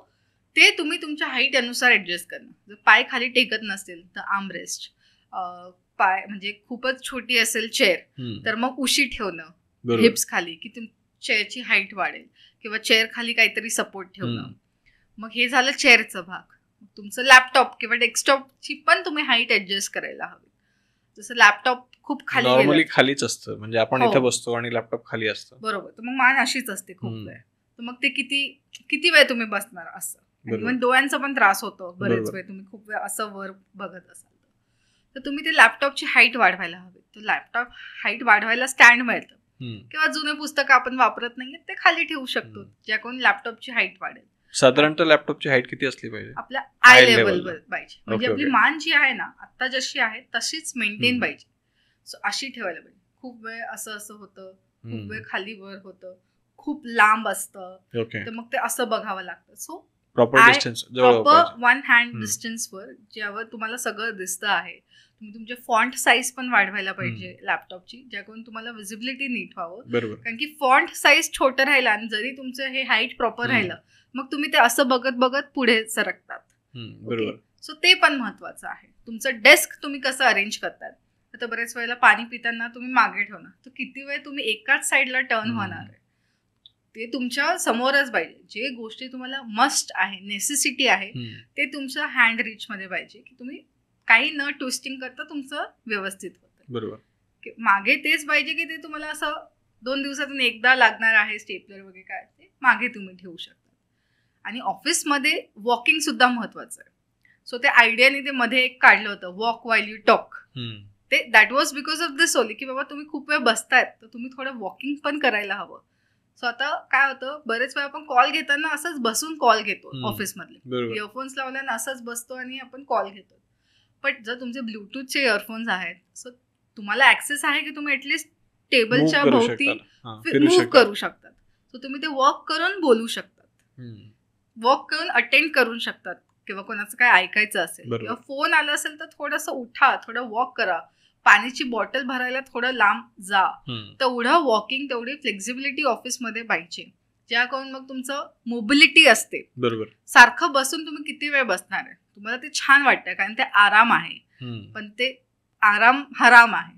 ते तुम्ही तुमच्या हाईट अनुसार ऍडजस्ट करणं. जर पाय खाली टेकत नसतील तर आर्मरेस्ट, पाय म्हणजे खूपच छोटी असेल चेअर तर मग उशी ठेवणं हिप्स खाली, की चेअरची हाईट वाढेल, किंवा चेअर खाली काहीतरी सपोर्ट ठेवणं. मग हे झालं चेअरचं भाग. तुमचं लॅपटॉप किंवा डेस्कटॉपची पण तुम्ही हाईट ऍडजस्ट करायला हवी. जसं लॅपटॉप खूप खाली नॉर्मली खालीच असतं, म्हणजे आपण इथे बसतो आणि लॅपटॉप खाली असतं. बरोबर. तर मग मान अशीच असते खूप वेळ, तर मग ते किती वेळ तुम्ही बसणार असं. इव्हन डोळ्यांचा पण त्रास होतो बरेच वेळ, तुम्ही खूप वेळ असं वर बघत असाल तर तुम्ही ते लॅपटॉपची हाईट वाढवायला हवी. तर लॅपटॉप हाईट वाढवायला स्टँड मिळतं, किंवा जुने पुस्तकं आपण वापरत नाहीये ते खाली ठेवू शकतो, ज्याकडून लॅपटॉपची हाईट वाढेल. साधारणतः लॅपटॉपची हाईट किती असली पाहिजे? आपल्या आय लेवल पाहिजे, म्हणजे आपली मान जी आहे ना आता जशी आहे तशीच मेंटेन पाहिजे. सो अशी ठेवायला पाहिजे. खूप वेळ असं होतं, खूप वेळ खाली वर होतं, खूप लांब असतं, तर मग ते असं बघावं लागतं. सो प्रॉपर 1 हँड डिस्टन्सवर, ज्यावर तुम्हाला सगळं दिसतं आहे, तुम्ही तुमचे फॉन्ट साईज पण वाढवायला पाहिजे लॅपटॉपची, ज्याकडून तुम्हाला विजिबिलिटी नीट व्हावं. बरोबर. कारण की फॉन्ट साईज छोटं राहिलं आणि जरी तुमचं हे हाईट प्रॉपर राहिलं मग तुम्ही ते असं बघत बघत पुढे सरकतात. बरोबर. सो ते पण महत्वाचं आहे. तुमचं डेस्क तुम्ही कसं अरेंज करतात. आता बरेच वेळेला पाणी पिताना तुम्ही मागे ठेवणार, तर किती वेळ तुम्ही एकाच साईडला टर्न होणार आहे. ते तुमच्या समोरच पाहिजे. जे गोष्टी तुम्हाला मस्ट आहे, नेसेसिटी आहे, ते तुमच्या हँड रीच मध्ये पाहिजे, की तुम्ही काही न ट्विस्टिंग करता तुमचं व्यवस्थित होतं. बरोबर. मागे तेच पाहिजे की ते तुम्हाला असं 2 दिवसातून एकदा लागणार आहे स्टेपलर वगैरे काय ते मागे तुम्ही ठेवू शकता. आणि ऑफिसमध्ये वॉकिंग सुद्धा महत्वाचं आहे. सो ते आयडियाने ते मध्ये एक काढलं होतं, वॉक वाईल यू टॉक. ते that was because of this only, की बाबा तुम्ही खूप वेळ बसतायत तर तुम्ही थोडं वॉकिंग पण करायला हवं. सो आता काय होतं, बरेच वेळा आपण कॉल घेताना असंच बसून कॉल घेतो ऑफिसमधले, इयरफोन्स लावल्यानं असंच बसतो आणि आपण कॉल घेतो. पण जर तुमचे ब्लूटूथचे इयरफोन्स आहेत, सो तुम्हाला ऍक्सेस आहे की तुम्ही ऍटलिस्ट टेबलच्या भोवती मूव्ह करू शकतात. सो तुम्ही ते वॉक करून बोलू शकतात, वॉक करून अटेंड करू शकतात, किंवा कोणाचं काय ऐकायचं असेल किंवा फोन आला असेल तर थोडंसं उठा, थोडं वॉक करा, पाण्याची बॉटल भरायला थोडं लांब जा. तेवढं वॉकिंग, तेवढी फ्लेक्झिबिलिटी ऑफिसमध्ये पाहिजे, ज्याकडून मग तुमचं मोबिलिटी असते. बरोबर. सारखं बसून तुम्ही किती वेळ बसणार आहे, तुम्हाला ते छान वाटतं कारण ते आराम आहे, पण ते आराम हराम आहे.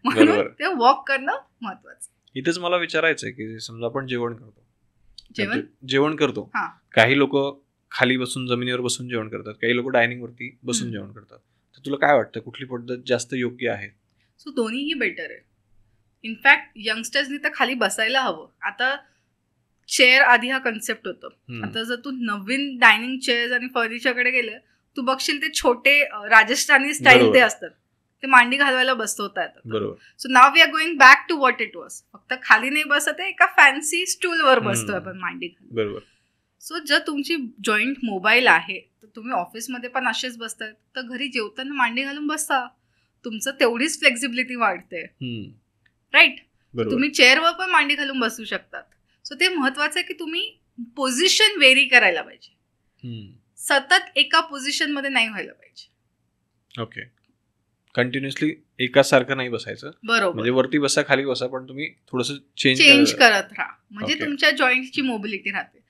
म्हणून ते वॉक करणं महत्वाचं. इथेच मला विचारायचं आहे की समजा आपण जेवण करतो, काही लोक खाली बसून जमिनीवर बसून जेवण करतात, काही लोक डायनिंग वरती बसून जेवण करतात. तर तुला काय वाटतं कुठली पद्धत जास्त योग्य आहे? सो दोन्हीही बेटर आहे. इनफॅक्ट यंगस्टर्सनी तर खाली बसायला हवं. आता चेअर आधी हा कन्सेप्ट होतो, आता जर तू नवीन डायनिंग चेअर्स आणि फर्निचरकडे गेलं, तू बघशील ते छोटे राजस्थानी स्टाईल ते असतात, ते मांडी घालवायला बसवतात. So now we are going back to what it was. फक्त खाली नाही बसत आहे, एका फॅन्सी स्टूलवर बसतोय आपण मांडी घालून. बरोबर. सो जर तुमची जॉईंट मोबाईल आहे तर तुम्ही ऑफिसमध्ये पण असेच बसताय, तर घरी जेवताना मांडी घालून बसा, तुमचं तेवढीच फ्लेक्झिबिलिटी वाढते. राईट. तुम्ही चेअरवर पण मांडी घालून बसू शकतात. सो ते महत्वाचं आहे की तुम्ही पोझिशन व्हेरी करायला पाहिजे, सतत एका पोझिशन मध्ये नाही व्हायला पाहिजे. ओके. कंटिन्युअसली एकासारखं नाही बसायचं. बरोबर. म्हणजे वरती बसा खाली बसा, पण तुम्ही थोडंसं चेंज करत राहा, म्हणजे तुमच्या जॉईंटची मोबिलिटी राहते.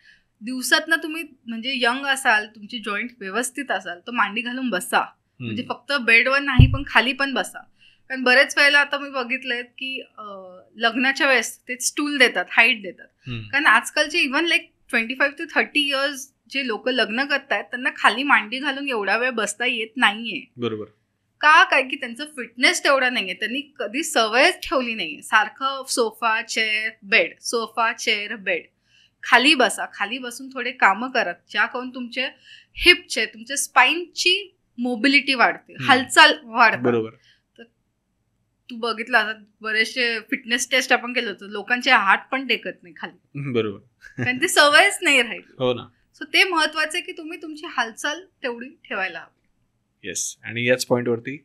दिवसातनं तुम्ही म्हणजे यंग असाल, तुमची जॉईंट व्यवस्थित असाल तर मांडी घालून बसा, म्हणजे फक्त बेडवर नाही पण खाली पण बसा. कारण बरेच वेळेला आता मी बघितलंय की लग्नाच्या वेळेस ते स्टूल देतात, हाईट देतात. कारण आजकालचे इव्हन लाईक 25 to 30 इयर्स जे लोक लग्न करतायत त्यांना खाली मांडी घालून एवढा वेळ बसता येत नाहीये. बरोबर. का? काय की त्यांचं फिटनेस तेवढा नाहीये, त्यांनी कधी सवयच ठेवली नाहीये. सारखं sofa chair bed, sofa chair bed. खाली बसा, खाली बसून थोडे कामं करत, ज्या करून तुमचे हिपचे, तुमच्या स्पाईनची मोबिलिटी वाढते, हालचाल वाढते. बरोबर. तर तू बघितलं आता बरेचसे फिटनेस टेस्ट आपण केलं होतं, लोकांचे हात पण टेकत नाही खाली. बरोबर. कारण ती सवयच नाही राहिली. हो ना. सो ते महत्वाचं आहे की तुम्ही तुमची हालचाल तेवढी ठेवायला हवी. येस. आणि याच पॉइंटवरती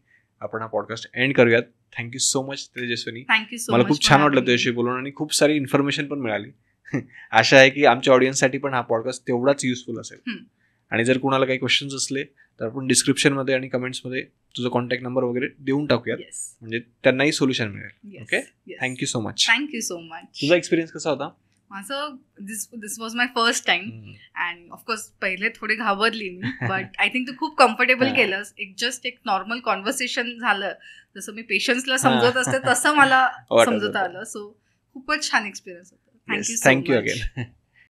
आपण हा पॉडकास्ट एंड करूयात. Thank you so much Tejaswini. Thank you so much. मला खूप छान वाटलं तुझ्याशी बोलून आणि खूप सारी इन्फॉर्मेशन पण मिळाली. आशा आहे की आमच्या ऑडियन्ससाठी पण हा पॉडकास्ट तेवढाच युजफुल असेल. आणि जर कुणाला काही क्वेश्चन्स असले तर आपण डिस्क्रिप्शनमध्ये आणि कमेंट्समध्ये तुझा कॉन्टॅक्ट नंबर वगैरे देऊन टाकूयात, म्हणजे त्यांनाही सोल्युशन मिळेल. Okay. Thank you so much. Thank you so much. तुझा एक्सपिरियन्स कसा होता? माझं this was my first time and of course पहिले थोडी घाबरली मी, बट आय थिंक तू खूप कम्फर्टेबल केलंस. एक नॉर्मल कॉन्व्हर्सेशन झालं, जसं मी पेशन्सला समजत असते तसं मला समजत आलं. सो खूपच छान एक्सपिरियन्स होता. Thank you again.